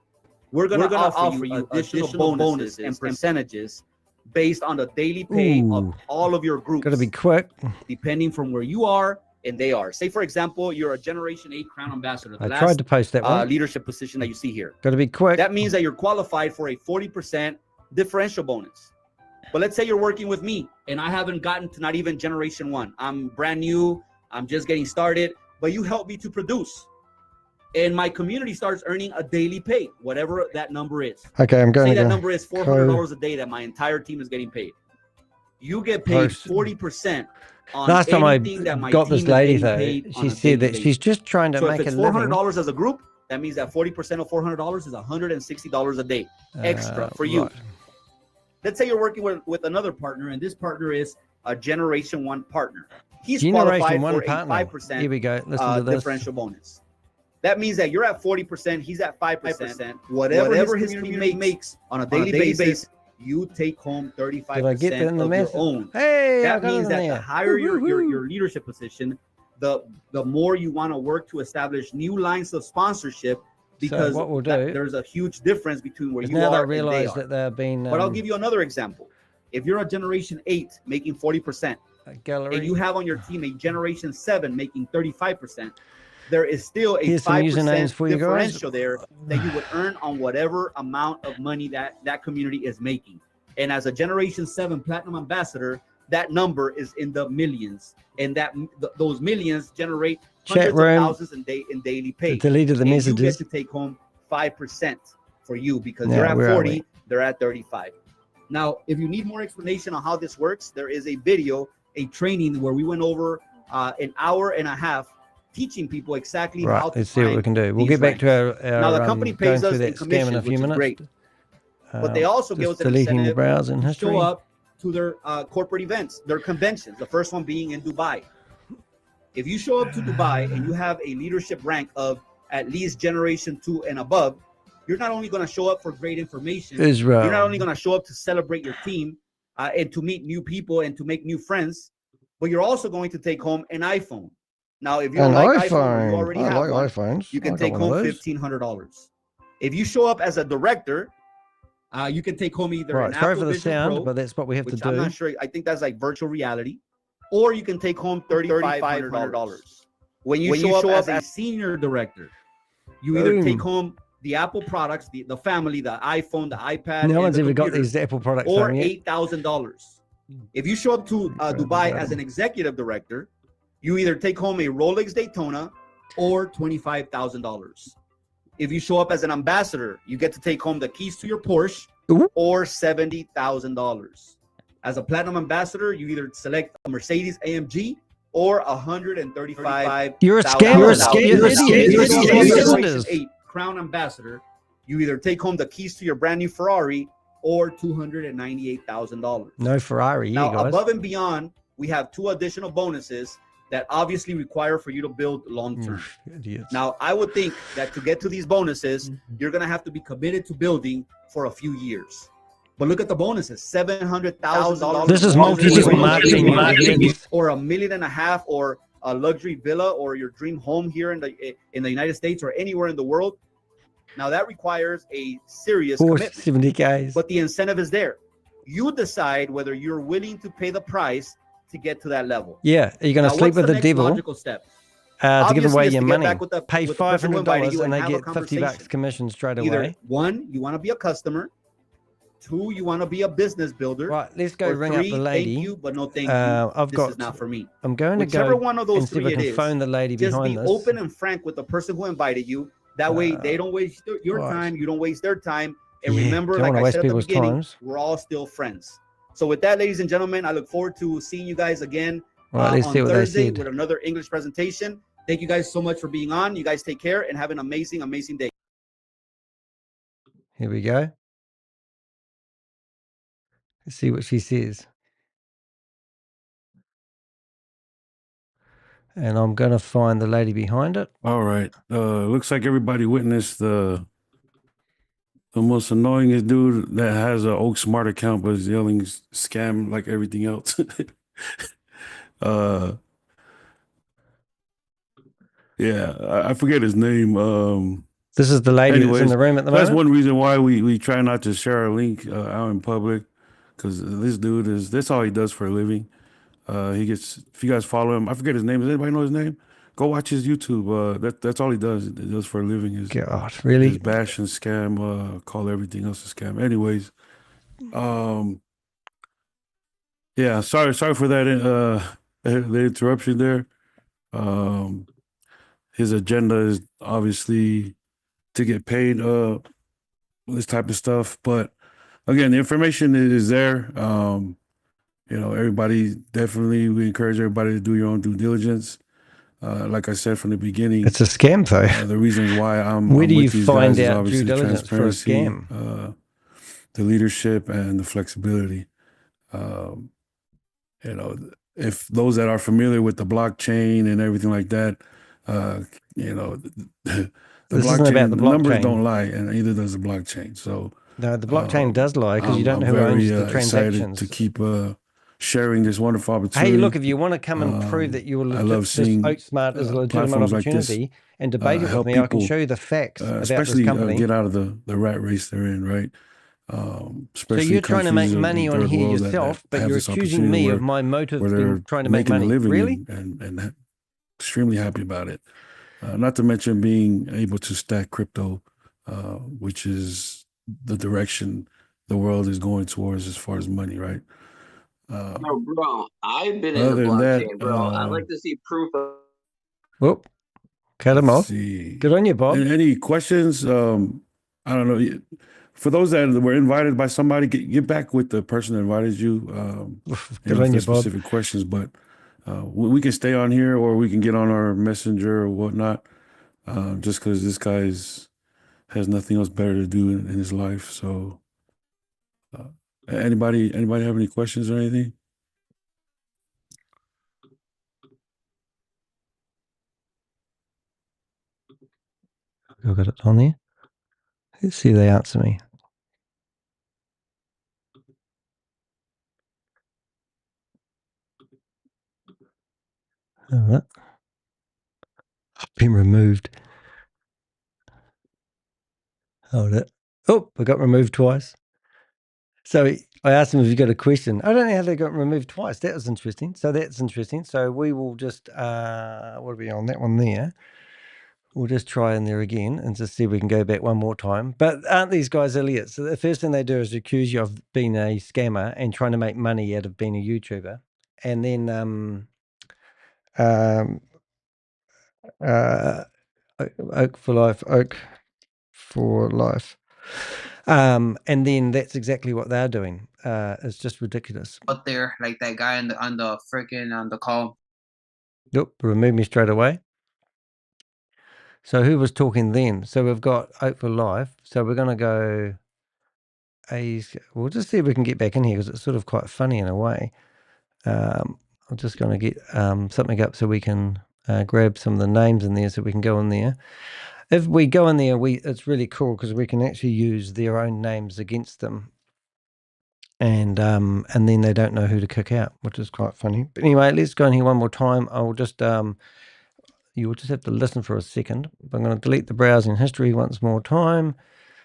we're going to offer you additional bonuses and percentages based on the daily pay of all of your groups. Got to be quick. Depending from where you are and they are. Say, for example, you're a Generation 8 Crown Ambassador. I tried to post that one. Leadership position that you see here. Got to be quick. That means that you're qualified for a 40% differential bonus. But let's say you're working with me and I haven't gotten to not even Generation 1. I'm brand new. I'm just getting started. But you help me to produce. And my community starts earning a daily pay, whatever that number is. Okay, I'm going to say that number is $400 a day that my entire team is getting paid. You get paid 40% on last time I that my got team this lady, is though, paid she said that she's just trying to make a living. So if it's $400 as a group, that means that 40% of $400 is $160 a day extra for you. Right. Let's say you're working with another partner, and this partner is a Generation 1 partner. He's qualified for a 5% Here we go. Listen to this. Differential bonus. That means that you're at 40%, he's at 5%. Whatever his community makes on a daily basis, you take home 35% of your own. Hey, that means that the higher your leadership position, the more you want to work to establish new lines of sponsorship, because so what we'll do, there's a huge difference between where you now are they realize and they are. That they're being. But I'll give you another example. If you're a Generation 8 making 40%, and you have on your team a Generation 7 making 35%, there is still a 5% differential there that you would earn on whatever amount of money that community is making. And as a Generation 7 Platinum Ambassador, that number is in the millions, and those millions generate hundreds of thousands in daily pay. Deleted the messages. You get to take home 5% for you, because you're at 40, they're at 35. Now, if you need more explanation on how this works, there is a video, a training where we went over an hour and a half teaching people exactly how to let's see what we can do. We'll get back to our now the company pays us in commission, in a few minutes. Great. But they also give us an incentive to show up to their corporate events, their conventions. The first one being in Dubai. If you show up to Dubai and you have a leadership rank of at least generation 2 and above, you're not only going to show up for great information, Israel. You're not only going to show up to celebrate your team and to meet new people and to make new friends, but you're also going to take home an iPhone. Now, if you don't like iPhone, or you already have one, iPhones. You can take home $1,500. If you show up as a director, you can take home either an sorry Apple for the Vision sound, Pro, but that's what we have to do. I'm not sure. I think that's like virtual reality, or you can take home $3,500. When you show up as a senior director, you either take home the Apple products, the family, the iPhone, the iPad. No one's ever got these Apple products, or $8,000. If you show up to Dubai as an executive director, you either take home a Rolex Daytona or $25,000. If you show up as an ambassador, you get to take home the keys to your Porsche or $70,000. As a platinum ambassador, you either select a Mercedes AMG or $135,000. You're a scammer. Crown ambassador, you either take home the keys to your brand new Ferrari or $298,000. No Ferrari, now, guys. Above and beyond, we have 2 additional bonuses that obviously require for you to build long term. Now, I would think that to get to these bonuses, you're going to have to be committed to building for a few years. But look at the bonuses: $700,000. This is multi-level marketing, or $1.5 million, or a luxury villa, or your dream home here in the United States or anywhere in the world. Now that requires a serious commitment. 70Ks. But the incentive is there. You decide whether you're willing to pay the price to get to that level. Yeah, are you going to sleep with the devil? Logical step to give away your money. Pay with $500 and they get $50 commission straight away. Either 1, you want to be a customer. 2, you want to be a business builder. Right, let's go ring up the lady. Thank you, but no thank you. This is not for me. I'm going to Whichever go one of those and see if I can phone the lady just behind be this. open and frank with the person who invited you. That way they don't waste your time, you don't waste their time. And remember, like I said at the beginning, we're all still friends. So with that, ladies and gentlemen, I look forward to seeing you guys again on Thursday with another English presentation. Thank you guys so much for being on. You guys take care and have an amazing, amazing day. Here we go. Let's see what she says. And I'm going to find the lady behind it. All right. Looks like everybody witnessed the most annoyingest dude that has an OakSmart account but is yelling scam like everything else. Yeah, I forget his name. This is the lady that's in the room at the moment. That's one reason why we try not to share our link out in public, because this dude that's all he does for a living. If you guys follow him, I forget his name. Does anybody know his name? Go watch his YouTube. That's all he does. He does for a living. God, really? Is bash and scam, call everything else a scam. Anyways, yeah, sorry for that the interruption there. His agenda is obviously to get paid this type of stuff, but again, the information is there. Everybody definitely, we encourage everybody to do your own due diligence. Like I said from the beginning, it's a scam, though. The reasons why where do you find out due diligence for a scam? The leadership and the flexibility. If those that are familiar with the blockchain and everything like that, the blockchain, the numbers don't lie, and neither does the blockchain. So no, the blockchain does lie because you don't know who owns the transactions. To keep sharing this wonderful opportunity. Hey, look, if you want to come and prove that you're legit, this OakSmart is a legitimate opportunity like and debate it with me, I can show you the facts about this company. Get out of the rat race they're in, right? So you're trying to make money on here yourself, but you're accusing me of my motive in trying to make money. Really? And extremely happy about it. Not to mention being able to stack crypto, which is the direction the world is going towards as far as money, right? No, bro, I've been in the blockchain, bro. I'd like to see proof of. Whoop, cut him off. Good on you, Bob. Any questions? I don't know. For those that were invited by somebody, get back with the person that invited you. Good on you, Bob. Specific questions, but we can stay on here or we can get on our messenger or whatnot. Just because this guy has nothing else better to do in his life, so. Anybody have any questions or anything? I've got it on there. Let's see if they answer me. All right. I've been removed. Hold it. Oh, I got removed twice. So I asked them if you got a question. I don't know how they got removed twice. That was interesting. So that's interesting. So we will just, what are we on that one there? We'll just try in there again and just see if we can go back one more time. But aren't these guys idiots? So the first thing they do is accuse you of being a scammer and trying to make money out of being a YouTuber. And then Oak for life. And then that's exactly what they're doing. It's just ridiculous. Out there, like that guy on the freaking on the call. Yep, remove me straight away. So who was talking then? So we've got Oak for life. So we're going to go. We'll just see if we can get back in here because it's sort of quite funny in a way. I'm just going to get something up so we can grab some of the names in there so we can go in there. If we go in there, it's really cool because we can actually use their own names against them. And then they don't know who to kick out, which is quite funny. But anyway, let's go in here one more time. I will just you will just have to listen for a second. I'm going to delete the browsing history once more time.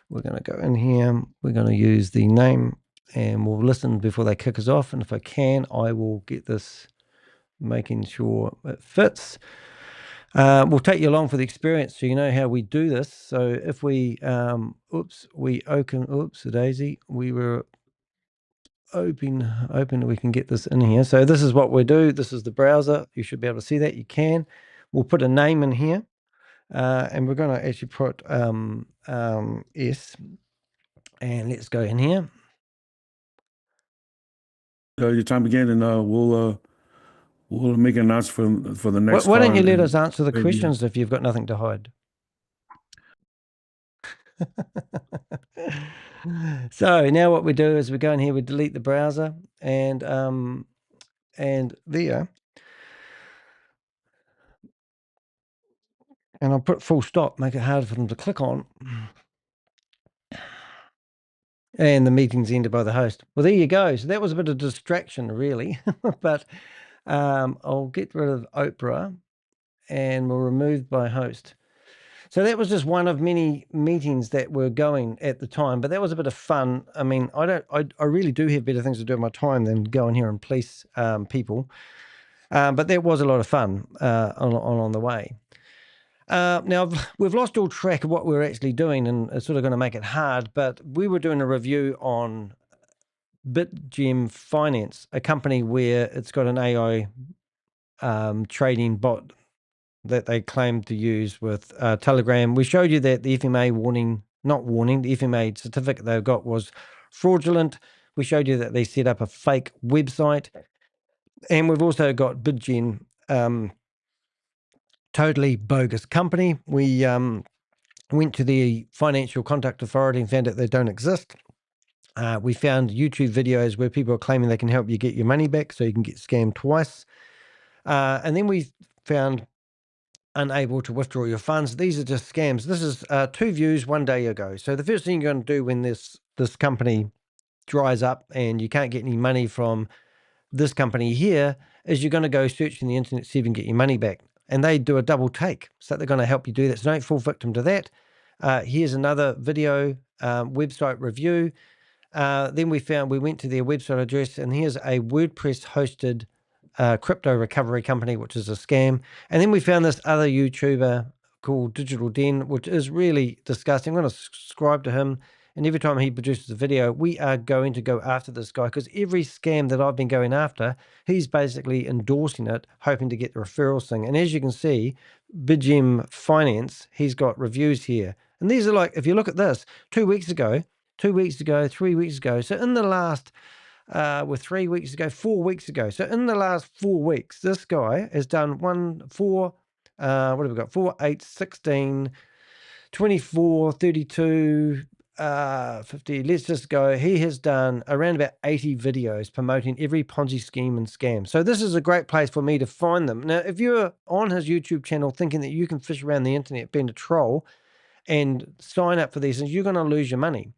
We're going to go in here. We're going to use the name and we'll listen before they kick us off. And if I can, I will get this making sure it fits. We'll take you along for the experience so you know how we do this. So if we, daisy, we were open, we can get this in here. So this is what we do. This is the browser. You should be able to see that. You can. We'll put a name in here. And we're going to actually put S. And let's go in here. Your time again, and we'll make an announcement for the next. Why don't you let us answer the questions if you've got nothing to hide? So now what we do is we go in here, we delete the browser, and there. And I'll put full stop, make it harder for them to click on. And the meeting's ended by the host. Well, there you go. So that was a bit of distraction, really. But I'll get rid of Oprah and we'll remove by host. So that was just one of many meetings that were going at the time, but that was a bit of fun. I mean, I really do have better things to do with my time than go in here and police people. But that was a lot of fun on the way. Now, we've lost all track of what we're actually doing, and it's sort of going to make it hard, but we were doing a review on BitGem Finance, a company where it's got an AI trading bot that they claim to use with Telegram. We showed you that the FMA the FMA certificate they've got was fraudulent. We showed you that they set up a fake website. And we've also got BitGen, totally bogus company. We went to the Financial Conduct Authority and found out they don't exist. We found YouTube videos where people are claiming they can help you get your money back so you can get scammed twice. And then we found unable to withdraw your funds. These are just scams. This is 2 views 1 day ago. So the first thing you're going to do when this company dries up and you can't get any money from this company here is you're going to go search in the internet, see if you can get your money back. And they do a double take. So they're going to help you do that. So don't fall victim to that. Here's another video website review. Then we went to their website address, and here's a WordPress hosted crypto recovery company, which is a scam. And then we found this other YouTuber called Digital Den, which is really disgusting. I'm going to subscribe to him. And every time he produces a video, we are going to go after this guy because every scam that I've been going after, he's basically endorsing it, hoping to get the referrals thing. And as you can see, BitGem Finance, he's got reviews here. And these are like, if you look at this, 2 weeks ago, 3 weeks ago. So in the last, 3 weeks ago, 4 weeks ago. So in the last 4 weeks, this guy has done 4, 8, 16, 24, 32, 50. Let's just go. He has done around about 80 videos promoting every Ponzi scheme and scam. So this is a great place for me to find them. Now, if you're on his YouTube channel thinking that you can fish around the internet being a troll, and sign up for these things, you're going to lose your money.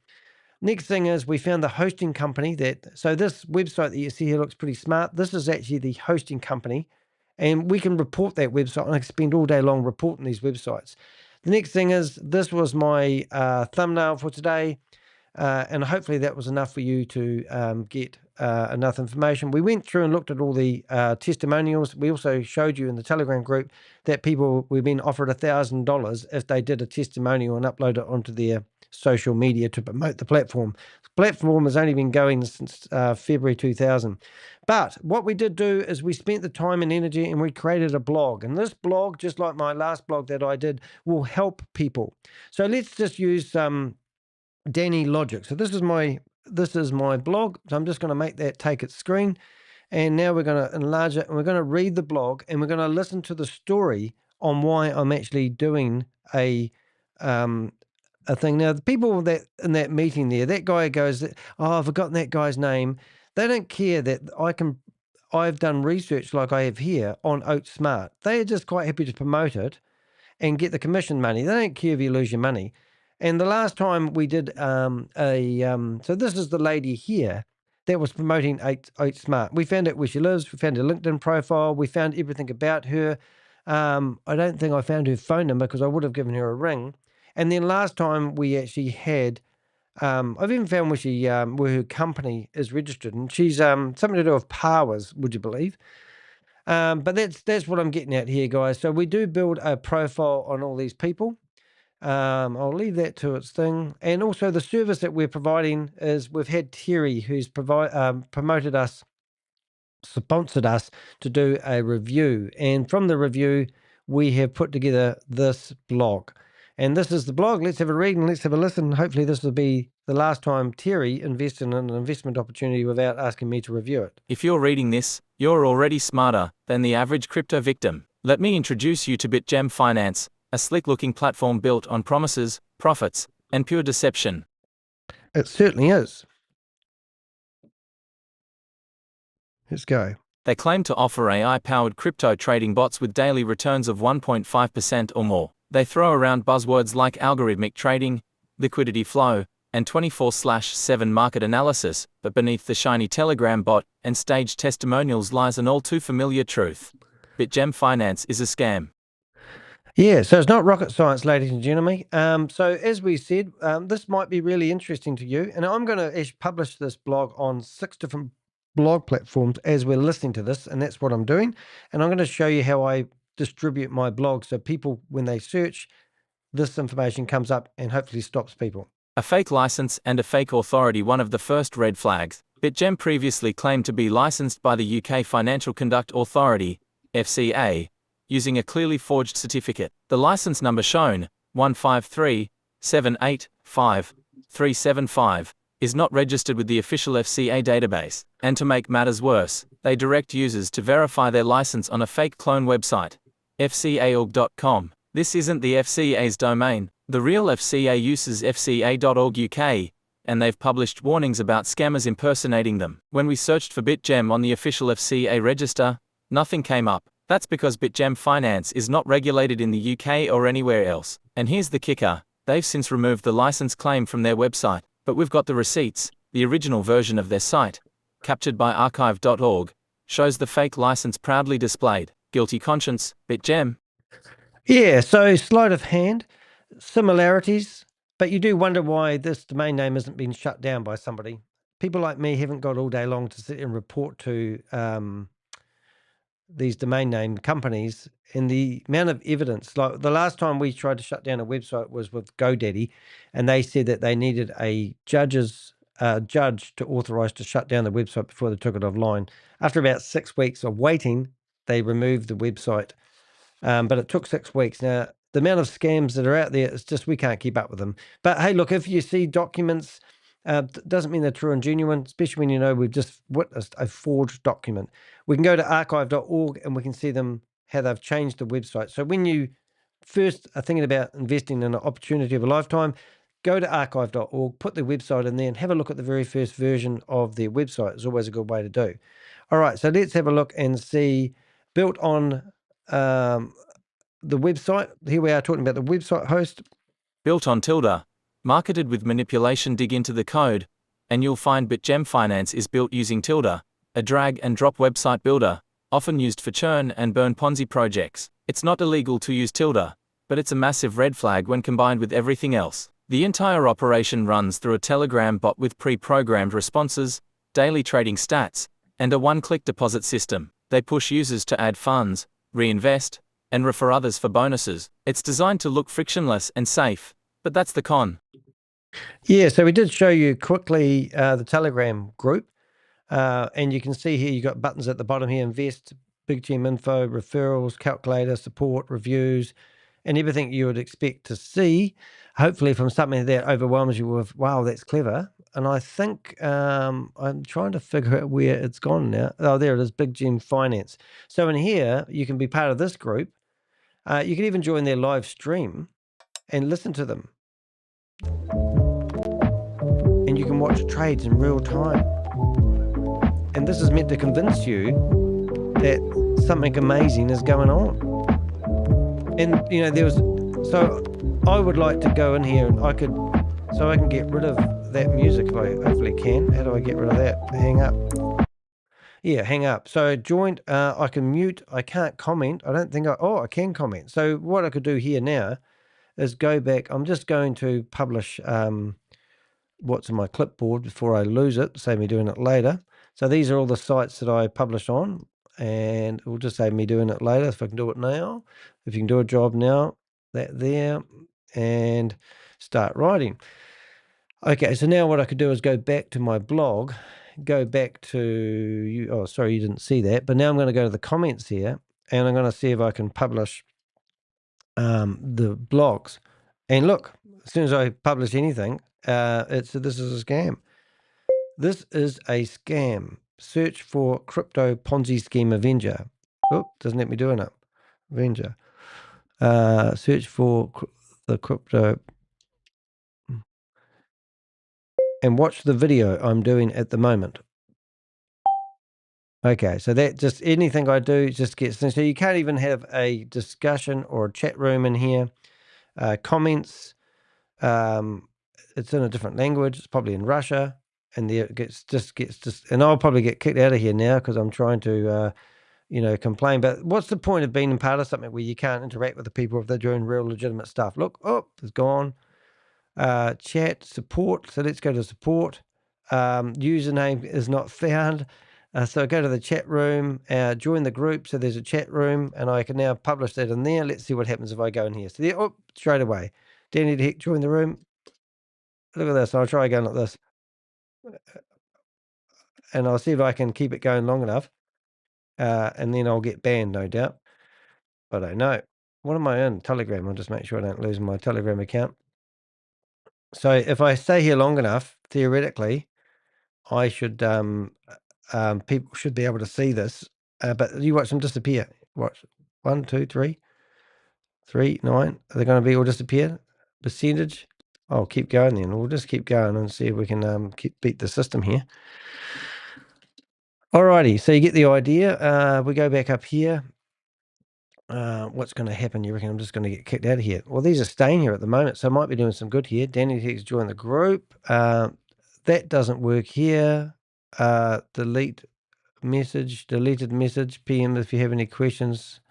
Next thing is we found the hosting company so this website that you see here looks pretty smart. This is actually the hosting company, and we can report that website. I can spend all day long reporting these websites. The next thing is this was my thumbnail for today. And hopefully that was enough for you to get enough information. We went through and looked at all the testimonials. We also showed you in the Telegram group that we've been offered $1,000 if they did a testimonial and upload it onto their social media to promote the platform. The platform has only been going since February 2000. But what we did do is we spent the time and energy and we created a blog. And this blog, just like my last blog that I did, will help people. So let's just use Danny Logic. So this is my blog. So I'm just going to make that take its screen. And now we're going to enlarge it and we're going to read the blog and we're going to listen to the story on why I'm actually doing a thing. Now, the people that in that meeting there, that guy goes, oh, I've forgotten that guy's name. They don't care that I've done research like I have here on OakSmart. They are just quite happy to promote it and get the commission money. They don't care if you lose your money. And the last time we did so this is the lady here that was promoting OakSmart. We found out where she lives. We found her LinkedIn profile. We found everything about her. I don't think I found her phone number because I would have given her a ring. And then last time we actually had, I've even found where her company is registered, and she's something to do with powers, would you believe? But that's what I'm getting at here, guys. So we do build a profile on all these people. I'll leave that to its thing. And also the service that we're providing is we've had Terry, who's promoted us, sponsored us to do a review. And from the review, we have put together this blog. And this is the blog. Let's have a read and let's have a listen. Hopefully this will be the last time Terry invests in an investment opportunity without asking me to review it. If you're reading this, you're already smarter than the average crypto victim. Let me introduce you to BitGem Finance, a slick-looking platform built on promises, profits, and pure deception. It certainly is. Let's go. They claim to offer AI-powered crypto trading bots with daily returns of 1.5% or more. They throw around buzzwords like algorithmic trading, liquidity flow, and 24/7 market analysis, but beneath the shiny Telegram bot and staged testimonials lies an all-too-familiar truth. BitGem Finance is a scam. Yeah, so it's not rocket science, ladies and gentlemen. So as we said, this might be really interesting to you, and I'm going to publish this blog on 6 different blog platforms as we're listening to this, and that's what I'm doing. And I'm going to show you how I distribute my blog so people, when they search, this information comes up and hopefully stops people. A fake license and a fake authority. One of the first red flags. BitGem previously claimed to be licensed by the UK Financial Conduct Authority, FCA, using a clearly forged certificate. The license number shown, 153785375, is not registered with the official FCA database. And to make matters worse, they direct users to verify their license on a fake clone website, fcaorg.com. This isn't the FCA's domain. The real FCA uses fca.org.uk, and they've published warnings about scammers impersonating them. When we searched for BitGem on the official FCA register, nothing came up. That's because BitGem Finance is not regulated in the UK or anywhere else. And here's the kicker, they've since removed the license claim from their website, but we've got the receipts. The original version of their site, captured by archive.org, shows the fake license proudly displayed. Guilty conscience, BitGem. Yeah, so sleight of hand, similarities, but you do wonder why this domain name hasn't been shut down by somebody. People like me haven't got all day long to sit and report to these domain name companies, and the amount of evidence. Like the last time we tried to shut down a website was with GoDaddy, and they said that they needed a judge to authorize to shut down the website before they took it offline. After about 6 weeks of waiting, they removed the website, but it took 6 weeks. Now, the amount of scams that are out there, it's just we can't keep up with them. But hey, look, if you see documents, doesn't mean they're true and genuine, especially when you know we've just witnessed a forged document. We can go to archive.org and we can see how they've changed the website. So when you first are thinking about investing in an opportunity of a lifetime, go to archive.org, put the website in there and have a look at the very first version of their website. It's always a good way to do. All right, so let's have a look and see, built on the website. Here we are talking about the website host. built on Tilda, marketed with manipulation. Dig into the code, and you'll find BitGem Finance is built using Tilda, a drag-and-drop website builder, often used for churn and burn Ponzi projects. It's not illegal to use Tilda, but it's a massive red flag when combined with everything else. The entire operation runs through a Telegram bot with pre-programmed responses, daily trading stats, and a one-click deposit system. They push users to add funds, reinvest, and refer others for bonuses. It's designed to look frictionless and safe, but that's the con. Yeah, so we did show you quickly the Telegram group, and you can see here you got buttons at the bottom here: invest, BitGem info, referrals, calculator, support, reviews, and everything you would expect to see. Hopefully from something that overwhelms you with, wow, that's clever. And I think I'm trying to figure out where it's gone now. Oh, there it is, BitGem Finance. So in here, you can be part of this group. You can even join their live stream and listen to them. And you can watch trades in real time. And this is meant to convince you that something amazing is going on. And, you know, so I would like to go in here and I can get rid of that music if I hopefully can. How do I get rid of that? Hang up. Yeah, hang up. So joined, I can mute, I can't comment. I don't think I can comment. So what I could do here now is go back. I'm just going to publish what's in my clipboard before I lose it, save me doing it later. So these are all the sites that I publish on, and it will just save me doing it later if I can do it now. If you can do a job now, that there, and start writing. Okay, so now what I could do is go back to my blog, go back to you. Oh, sorry, you didn't see that. But now I'm going to go to the comments here, and I'm going to see if I can publish the blogs. And look, as soon as I publish anything, this is a scam. This is a scam. Search for Crypto Ponzi Scheme Avenger. Oh, doesn't let me do it. Avenger. Search for the crypto. And watch the video I'm doing at the moment. Okay, so that just anything I do just gets, so you can't even have a discussion or a chat room in here. Comments, it's in a different language. It's probably in Russia, and there it gets and I'll probably get kicked out of here now because I'm trying to, complain. But what's the point of being a part of something where you can't interact with the people if they're doing real legitimate stuff? Look, it's gone. Chat, support. So let's go to support. Username is not found. So go to the chat room, join the group. So there's a chat room, and I can now publish that in there. Let's see what happens if I go in here. So there, straight away. Danny de Hek, join the room. Look at this. I'll try again like this. And I'll see if I can keep it going long enough. And then I'll get banned, no doubt. I don't know. What am I in? Telegram. I'll just make sure I don't lose my Telegram account. So if I stay here long enough, theoretically, I should people should be able to see this. But you watch them disappear. Watch 1, 2, 3, 3, 9. Are they going to be all disappear? Percentage. I'll keep going then. We'll just keep going and see if we can beat the system here. Alrighty, so you get the idea. We go back up here. What's going to happen? You reckon I'm just going to get kicked out of here? Well, these are staying here at the moment, so I might be doing some good here. Danny de Hek's joined the group. That doesn't work here. Deleted message, PM if you have any questions.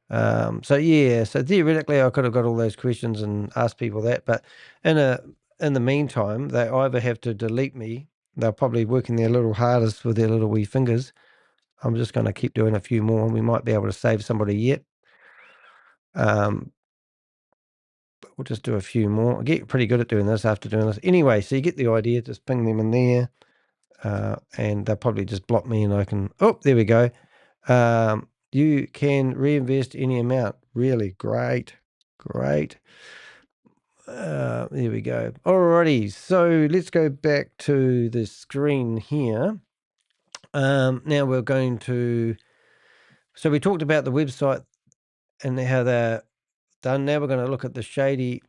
So theoretically I could have got all those questions and asked people that, but in the meantime, they either have to delete me. They're probably working their little hardest with their little wee fingers. I'm just going to keep doing a few more, and we might be able to save somebody yet. But we'll just do a few more. I get pretty good at doing this after doing this. Anyway, so you get the idea. Just ping them in there. And they'll probably just block me, and I can, there we go. You can reinvest any amount. Really great. There we go. Alrighty, so let's go back to the screen here. Now we're going to, so we talked about the website and how they're done. Now we're going to look at the shady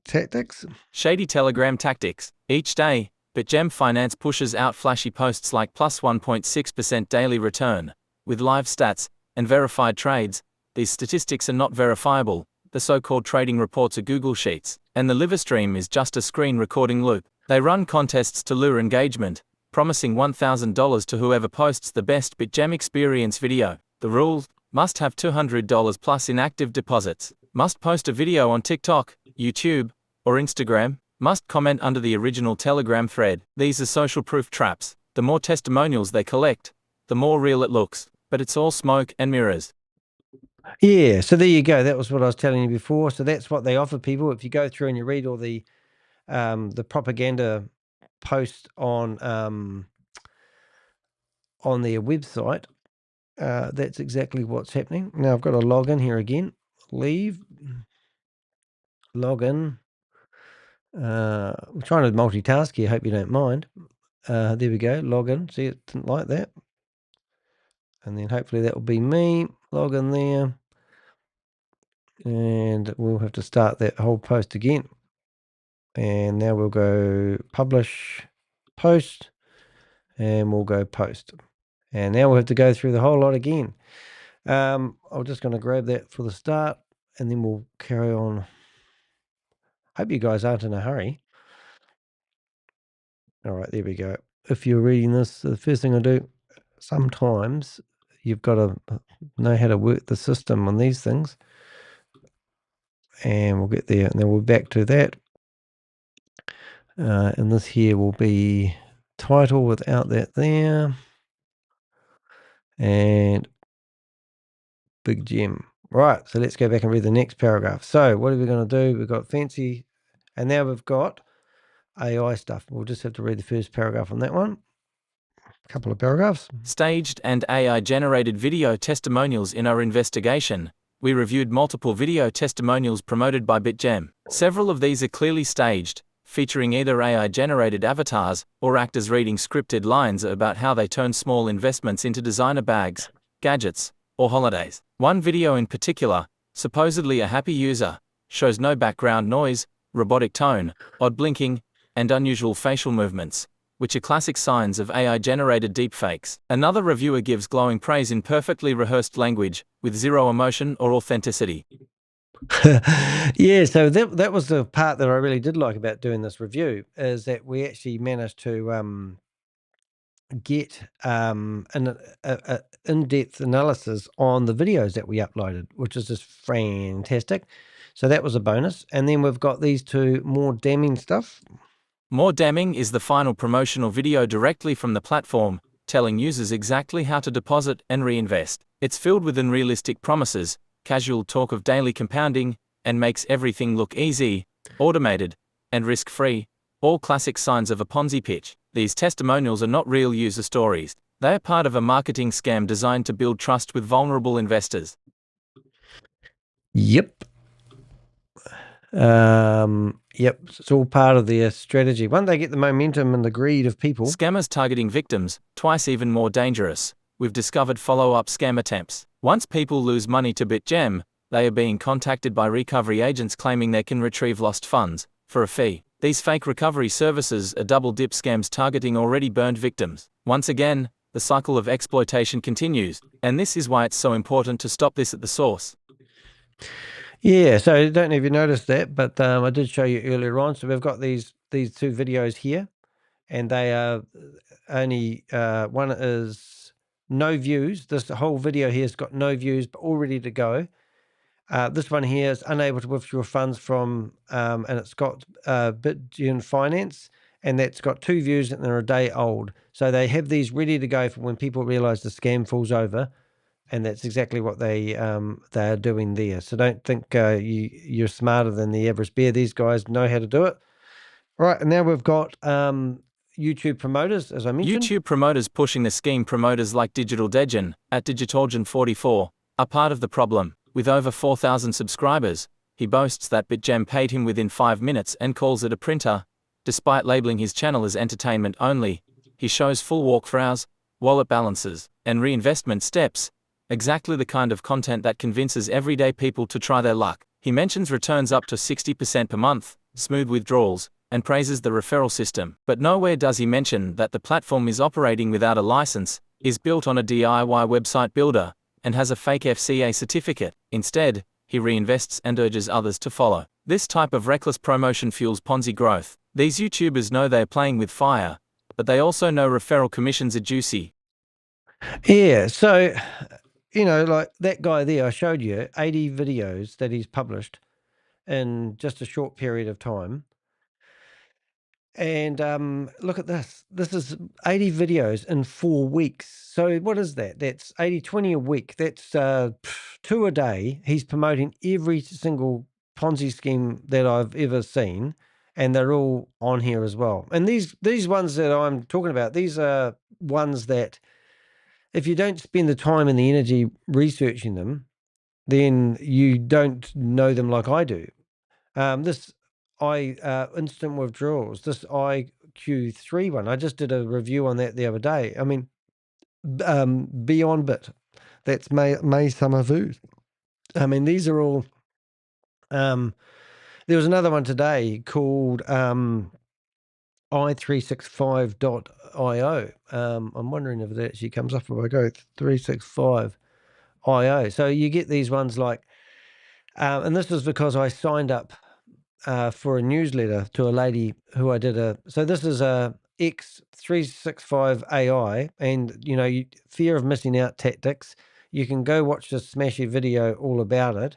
tactics. Shady Telegram tactics. Each day, BitGem Finance pushes out flashy posts like plus 1.6% daily return, with live stats and verified trades. These statistics are not verifiable, The so-called trading reports are Google Sheets, and the live stream is just a screen recording loop. They run contests to lure engagement, promising $1,000 to whoever posts the best BitGem experience video. The rules: must have $200 plus in active deposits, must post a video on TikTok, YouTube, or Instagram, must comment under the original Telegram thread. These are social proof traps. The more testimonials they collect, the more real it looks, but it's all smoke and mirrors. Yeah, so there you go. That was what I was telling you before. So that's what they offer people. If you go through and you read all the propaganda posts on their website, that's exactly what's happening. Now I've got to log in here again. Leave. Log in. I'm trying to multitask here. Hope you don't mind. There we go. Log in. See, it didn't like that. And then hopefully that will be me. Log in there. And we'll have to start that whole post again. And now we'll go publish post. And we'll go post. And now we'll have to go through the whole lot again. I'm just going to grab that for the start. And then we'll carry on. Hope you guys aren't in a hurry. All right, there we go. If you're reading this, the first thing I do, sometimes you've got to know how to work the system on these things. And we'll get there. And then we're back to that. And this here will be title without that there. And BitGem. Right, so let's go back and read the next paragraph. So what are we going to do? We've got fancy, and now we've got AI stuff. We'll just have to read the first paragraph on that one. A couple of paragraphs. Staged and AI-generated video testimonials. In our investigation, we reviewed multiple video testimonials promoted by BitGem. Several of these are clearly staged, featuring either AI-generated avatars or actors reading scripted lines about how they turn small investments into designer bags, gadgets, or holidays. One video in particular, supposedly a happy user, shows no background noise, robotic tone, odd blinking, and unusual facial movements, which are classic signs of AI-generated deepfakes. Another reviewer gives glowing praise in perfectly rehearsed language, with zero emotion or authenticity. Yeah, so that was the part that I really did like about doing this review, is that we actually managed to get an in-depth analysis on the videos that we uploaded, which is just fantastic. So that was a bonus. And then we've got these two more damning stuff. More damning is the final promotional video directly from the platform, telling users exactly how to deposit and reinvest. It's filled with unrealistic promises, casual talk of daily compounding, and makes everything look easy, automated, and risk-free, all classic signs of a Ponzi pitch. These testimonials are not real user stories. They are part of a marketing scam designed to build trust with vulnerable investors. Yep. Yep, it's all part of their strategy. Once they get the momentum and the greed of people. Scammers targeting victims, twice even more dangerous. We've discovered follow-up scam attempts. Once people lose money to BitGem, they are being contacted by recovery agents claiming they can retrieve lost funds for a fee. These fake recovery services are double-dip scams targeting already burned victims. Once again, the cycle of exploitation continues, and this is why it's so important to stop this at the source. Yeah, so I don't know if you noticed that, but I did show you earlier on. So we've got these two videos here, and they are only, one is no views. This whole video here has got no views, but all ready to go. This one here is unable to withdraw funds from, and it's got BitGem Finance, and that's got 2 views and they're a day old. So they have these ready to go for when people realize the scam falls over. And that's exactly what they are doing there. So don't think you're smarter than the average bear. These guys know how to do it. Right, and now we've got YouTube promoters, as I mentioned. YouTube promoters pushing the scheme. Promoters like Digital Degen, at Digitorgen44, are part of the problem. With over 4,000 subscribers, he boasts that BitGem paid him within 5 minutes and calls it a printer. Despite labeling his channel as entertainment only, he shows full walkthroughs, wallet balances, and reinvestment steps. Exactly the kind of content that convinces everyday people to try their luck. He mentions returns up to 60% per month, smooth withdrawals, and praises the referral system. But nowhere does he mention that the platform is operating without a license, is built on a DIY website builder, and has a fake FCA certificate. Instead, he reinvests and urges others to follow. This type of reckless promotion fuels Ponzi growth. These YouTubers know they're playing with fire, but they also know referral commissions are juicy. Yeah, so, like that guy there I showed you, 80 videos that he's published in just a short period of time. And look at this. This is 80 videos in 4 weeks. So what is that? That's 80, 20 a week. That's 2 a day. He's promoting every single Ponzi scheme that I've ever seen. And they're all on here as well. And these ones that I'm talking about, these are ones that if you don't spend the time and the energy researching them, then you don't know them like I do. Instant withdrawals, this IQ3 one, I just did a review on that the other day. I mean, Beyond Bit, that's May Summer Food. I mean, these are all, there was another one today called i365.io. I'm wondering if it actually comes up if I go 365.io. So you get these ones like, and this was because I signed up for a newsletter to a lady who I did so this is a X365 AI, and fear of missing out tactics. You can go watch this smashy video all about it,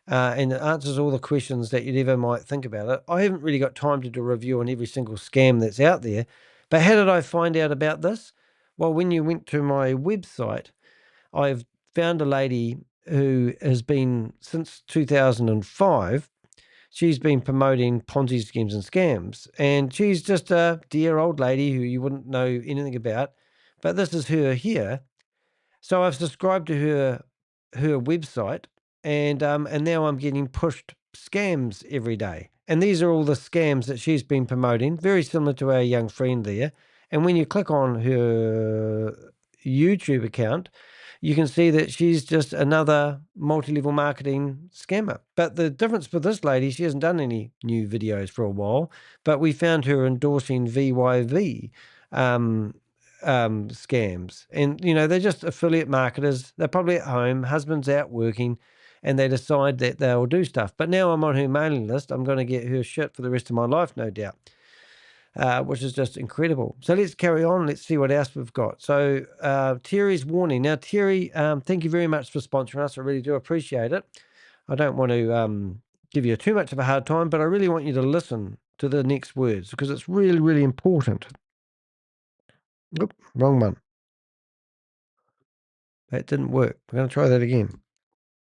and it answers all the questions that you'd ever might think about it. I haven't really got time to do a review on every single scam that's out there, but how did I find out about this? Well, when you went to my website, I've found a lady who has been, since 2005, she's been promoting Ponzi schemes and scams, and she's just a dear old lady who you wouldn't know anything about, but this is her here. So I've subscribed to her website, and now I'm getting pushed scams every day. And these are all the scams that she's been promoting, very similar to our young friend there. And when you click on her YouTube account, you can see that she's just another multi-level marketing scammer. But the difference with this lady, she hasn't done any new videos for a while, but we found her endorsing VYV scams. And, they're just affiliate marketers. They're probably at home, husband's out working, and they decide that they'll do stuff. But now I'm on her mailing list. I'm going to get her shit for the rest of my life, no doubt. Which is just incredible. So let's carry on. Let's see what else we've got. So Terry's warning. Now, Terry, thank you very much for sponsoring us. I really do appreciate it. I don't want to give you too much of a hard time, but I really want you to listen to the next words because it's really, really important. Oop, wrong one. That didn't work. We're going to try that again.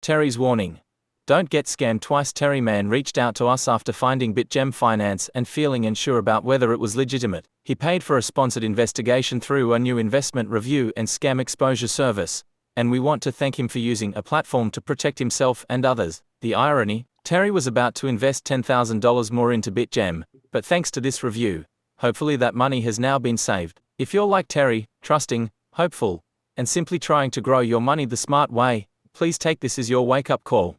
Terry's warning. Don't get scammed twice. Terry Man reached out to us after finding BitGem finance and feeling unsure about whether it was legitimate. He paid for a sponsored investigation through a new investment review and scam exposure service, and we want to thank him for using a platform to protect himself and others. The irony, Terry was about to invest $10,000 more into BitGem, but thanks to this review, hopefully that money has now been saved. If you're like Terry, trusting, hopeful, and simply trying to grow your money the smart way, please take this as your wake-up call.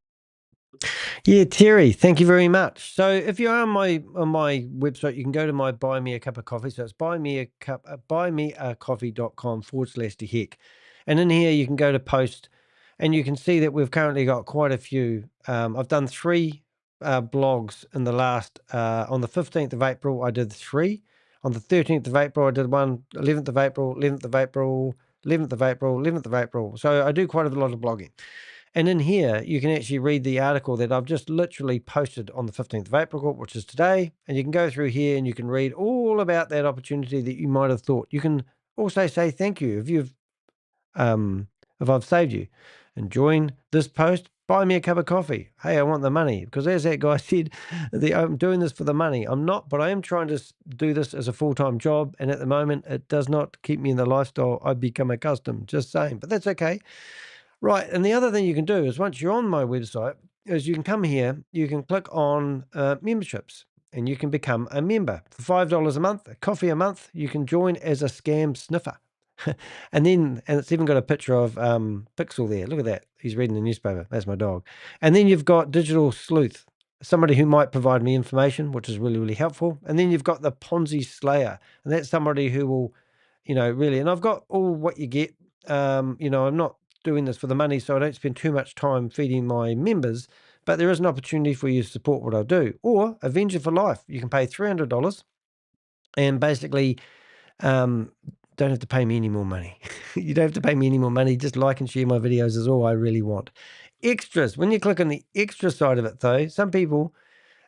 Yeah, Terry, thank you very much. So if you're on my website, you can go to my Buy Me a Cup of Coffee. So it's buymeacoffee.com/De Hek. And in here, you can go to post, and you can see that we've currently got quite a few. I've done 3 blogs in the last, on the 15th of April, I did 3. On the 13th of April, I did 1, 11th of April, 11th of April, 11th of April, 11th of April. So I do quite a lot of blogging. And in here, you can actually read the article that I've just literally posted on the 15th of April, which is today. And you can go through here and you can read all about that opportunity that you might have thought. You can also say thank you if I've saved you. And join this post, buy me a cup of coffee. Hey, I want the money. Because as that guy said, I'm doing this for the money. I'm not, but I am trying to do this as a full-time job. And at the moment, it does not keep me in the lifestyle I've become accustomed. Just saying, but that's okay. Right, and the other thing you can do is once you're on my website, is you can come here, you can click on memberships, and you can become a member. For $5 a month, a coffee a month, you can join as a scam sniffer. and it's even got a picture of Pixel there. Look at that. He's reading the newspaper. That's my dog. And then you've got Digital Sleuth, somebody who might provide me information, which is really, really helpful. And then you've got the Ponzi Slayer, and that's somebody who will, really, and I've got all what you get. I'm not doing this for the money, so I don't spend too much time feeding my members, but there is an opportunity for you to support what I do. Or Avenger for Life. You can pay $300 and basically don't have to pay me any more money. You don't have to pay me any more money. Just like and share my videos is all I really want. Extras. When you click on the extra side of it, though, some people,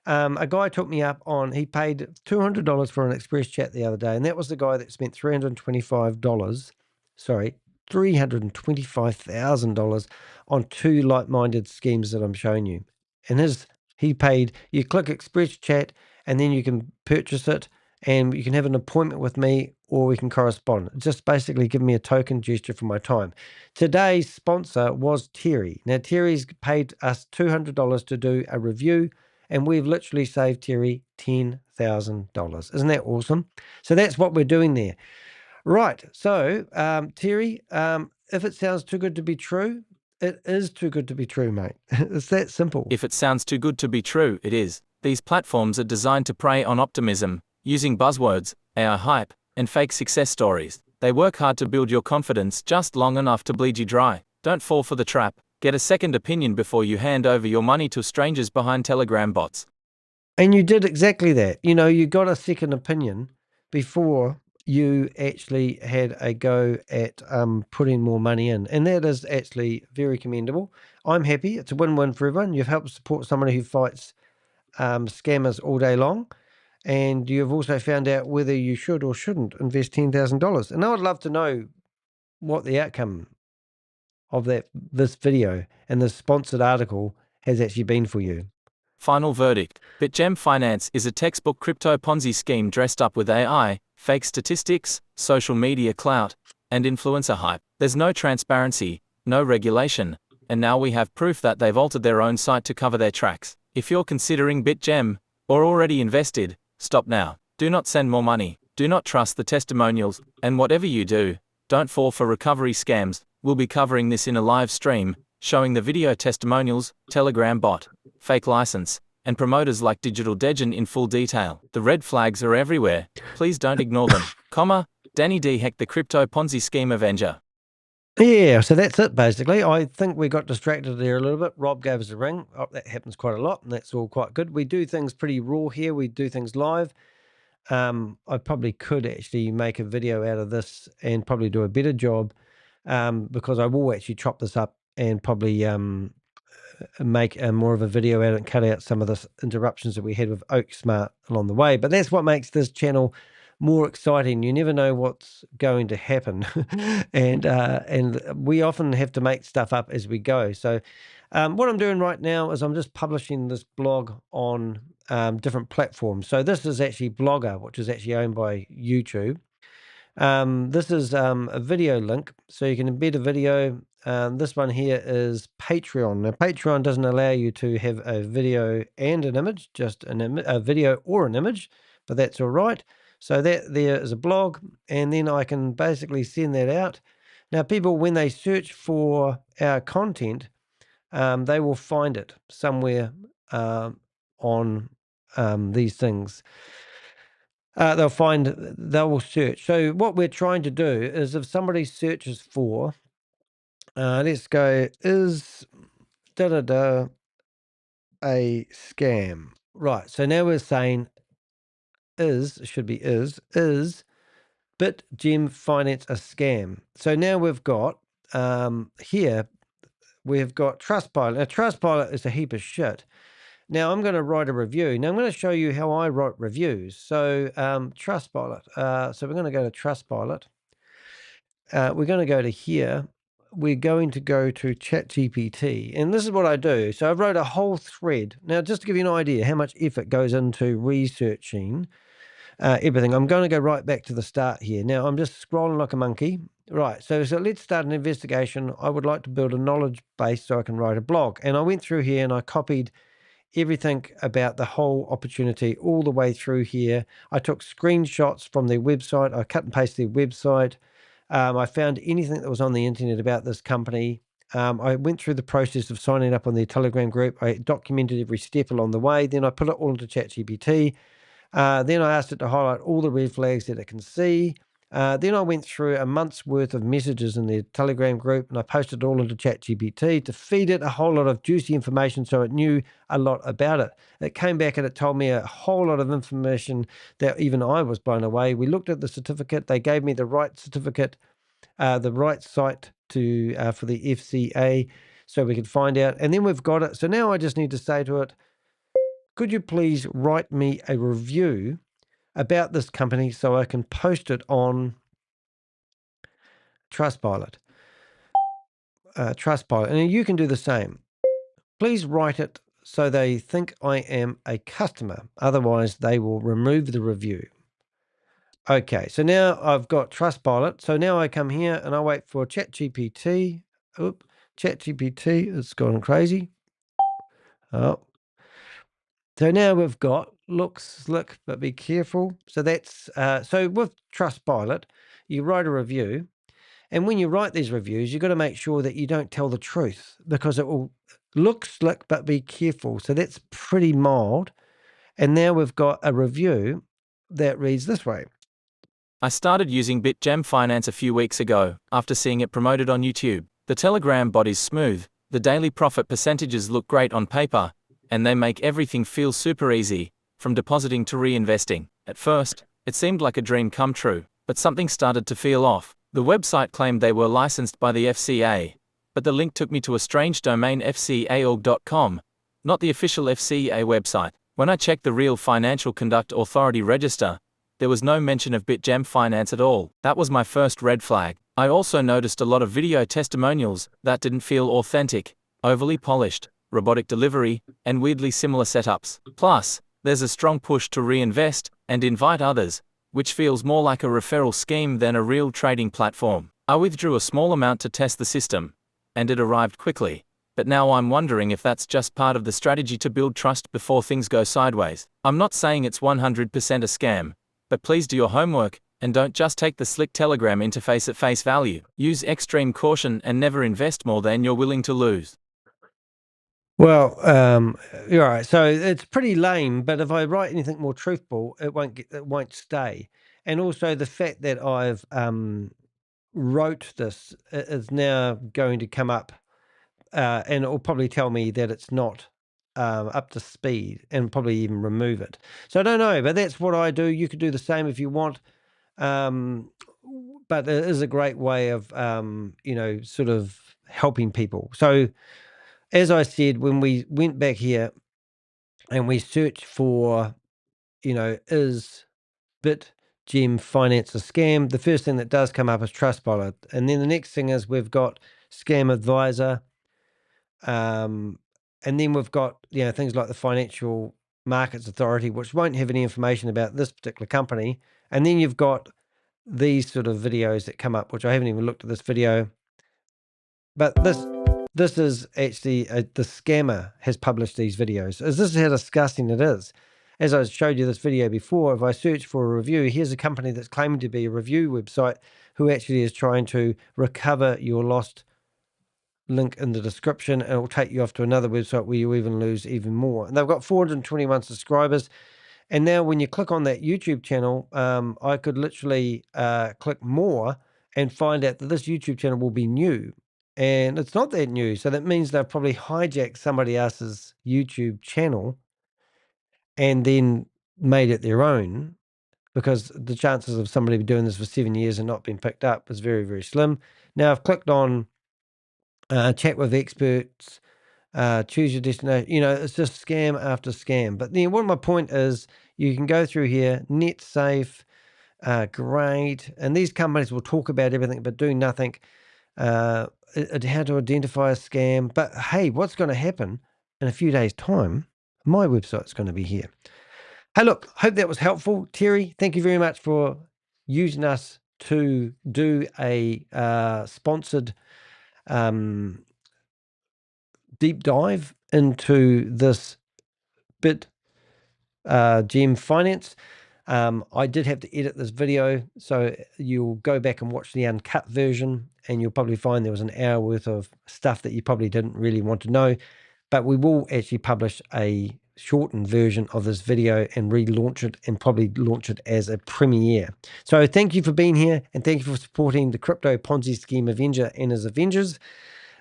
a guy took me up on, he paid $200 for an express chat the other day, and that was the guy that spent $325,000 on 2 like-minded schemes that I'm showing you. And he paid, you click express chat, and then you can purchase it, and you can have an appointment with me, or we can correspond. Just basically give me a token gesture for my time. Today's sponsor was Terry. Now, Terry's paid us $200 to do a review, and we've literally saved Terry $10,000. Isn't that awesome? So that's what we're doing there. Right. So, Terry, if it sounds too good to be true, it is too good to be true, mate. It's that simple. If it sounds too good to be true, it is. These platforms are designed to prey on optimism, using buzzwords, AI hype, and fake success stories. They work hard to build your confidence just long enough to bleed you dry. Don't fall for the trap. Get a second opinion before you hand over your money to strangers behind Telegram bots. And you did exactly that. You know, you got a second opinion before you actually had a go at putting more money in. And that is actually very commendable. I'm happy. It's a win-win for everyone. You've helped support somebody who fights scammers all day long. And you've also found out whether you should or shouldn't invest $10,000. And I would love to know what the outcome of this video and this sponsored article has actually been for you. Final verdict. BitGem Finance is a textbook crypto Ponzi scheme dressed up with AI, fake statistics, social media clout, and influencer hype. There's no transparency, no regulation, and now we have proof that they've altered their own site to cover their tracks. If you're considering BitGem, or already invested, stop now. Do not send more money. Do not trust the testimonials, and whatever you do, don't fall for recovery scams. We'll be covering this in a live stream, showing the video testimonials, Telegram bot, fake license, and promoters like Digital Degen in full detail. The red flags are everywhere. Please don't ignore them. Danny de Hek, the Crypto Ponzi Scheme Avenger. Yeah, so that's it basically. I think we got distracted there a little bit. Rob gave us a ring. Oh, that happens quite a lot, and that's all quite good. We do things pretty raw here. We do things live. I probably could actually make a video out of this and probably do a better job, because I will actually chop this up and probably make more of a video out and cut out some of the interruptions that we had with OakSmart along the way. But that's what makes this channel more exciting. You never know what's going to happen. and we often have to make stuff up as we go. So what I'm doing right now is I'm just publishing this blog on different platforms. So this is actually Blogger, which is actually owned by YouTube. This is a video link, so you can embed a video. This one here is Patreon. Now, Patreon doesn't allow you to have a video and an image, just a video or an image, but that's all right. So that there is a blog, and then I can basically send that out. Now, people, when they search for our content, they will find it somewhere on these things. They will search. So what we're trying to do is, if somebody searches for, let's go, is a scam. Right. So now we're saying is BitGem Finance a scam? So now we've got, here, we've got Trustpilot. Now, Trustpilot is a heap of shit. Now, I'm going to write a review. Now, I'm going to show you how I write reviews. So, Trustpilot. So, we're going to go to Trustpilot. We're going to go to here. We're going to go to ChatGPT. And this is what I do. So, I wrote a whole thread. Now, just to give you an idea how much effort goes into researching everything, I'm going to go right back to the start here. Now, I'm just scrolling like a monkey. Right. So let's start an investigation. I would like to build a knowledge base so I can write a blog. And I went through here and I copied everything about the whole opportunity all the way through here. I took screenshots from their website. I cut and pasted their website. I found anything that was on the internet about this company. I went through the process of signing up on their Telegram group. I documented every step along the way. Then I put it all into ChatGPT. Then I asked it to highlight all the red flags that it can see. Then I went through a month's worth of messages in their Telegram group, and I posted it all into ChatGPT to feed it a whole lot of juicy information so it knew a lot about it. It came back and it told me a whole lot of information that even I was blown away. We looked at the certificate. They gave me the right certificate, the right site to for the FCA so we could find out. And then we've got it. So now I just need to say to it, could you please write me a review about this company so I can post it on Trustpilot. And you can do the same. Please write it so they think I am a customer. Otherwise, they will remove the review. Okay, so now I've got Trustpilot. So now I come here and I wait for ChatGPT. Oop, ChatGPT, it's gone crazy. Oh. So now we've got look slick, but be careful. So that's so with Trustpilot, you write a review, and when you write these reviews, you've got to make sure that you don't tell the truth because it will look slick, but be careful. So that's pretty mild. And now we've got a review that reads this way. I started using BitGem Finance a few weeks ago after seeing it promoted on YouTube. The Telegram bot is smooth, the daily profit percentages look great on paper, and they make everything feel super easy, from depositing to reinvesting. At first, it seemed like a dream come true, but something started to feel off. The website claimed they were licensed by the FCA, but the link took me to a strange domain fcaorg.com, not the official FCA website. When I checked the Real Financial Conduct Authority register, there was no mention of BitGem Finance at all. That was my first red flag. I also noticed a lot of video testimonials that didn't feel authentic, overly polished, robotic delivery, and weirdly similar setups. Plus, there's a strong push to reinvest and invite others, which feels more like a referral scheme than a real trading platform. I withdrew a small amount to test the system, and it arrived quickly. But now I'm wondering if that's just part of the strategy to build trust before things go sideways. I'm not saying it's 100% a scam, but please do your homework, and don't just take the slick Telegram interface at face value. Use extreme caution and never invest more than you're willing to lose. Well, you're right. So it's pretty lame, but if I write anything more truthful, it won't stay. And also the fact that I've wrote this is now going to come up, and it will probably tell me that it's not up to speed, and probably even remove it. So I don't know, but that's what I do. You could do the same if you want. But it is a great way of, sort of helping people. So as I said, when we went back here and we searched for, is BitGem Finance a scam? The first thing that does come up is Trustpilot. And then the next thing is we've got Scam Advisor. And then we've got, things like the Financial Markets Authority, which won't have any information about this particular company. And then you've got these sort of videos that come up, which I haven't even looked at this video. But this is actually, the scammer has published these videos. This is how disgusting it is. As I showed you this video before, if I search for a review, here's a company that's claiming to be a review website who actually is trying to recover your lost link in the description, and it will take you off to another website where you even lose even more. And they've got 421 subscribers. And now when you click on that YouTube channel, I could literally click more and find out that this YouTube channel will be new. And it's not that new. So that means they've probably hijacked somebody else's YouTube channel and then made it their own, because the chances of somebody doing this for 7 years and not being picked up is very, very slim. Now I've clicked on chat with experts, choose your destination. It's just scam after scam. But then what my point is, you can go through here, net safe, great. And these companies will talk about everything but do nothing. How to identify a scam. But hey, what's going to happen in a few days' time? My website's going to be here. Hey, look, hope that was helpful. Terry, thank you very much for using us to do a sponsored deep dive into this BitGem Finance. I did have to edit this video, so you'll go back and watch the uncut version, and you'll probably find there was an hour worth of stuff that you probably didn't really want to know. But we will actually publish a shortened version of this video and relaunch it and probably launch it as a premiere. So thank you for being here, and thank you for supporting the Crypto Ponzi Scheme Avenger and his Avengers.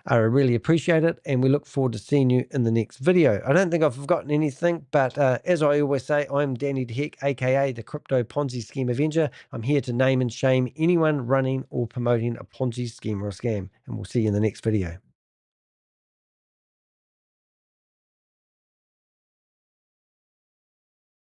I really appreciate it, and we look forward to seeing you in the next video. I don't think I've forgotten anything, but as I always say, I'm Danny de Hek, aka the Crypto Ponzi Scheme Avenger. I'm here to name and shame anyone running or promoting a Ponzi scheme or a scam, and we'll see you in the next video.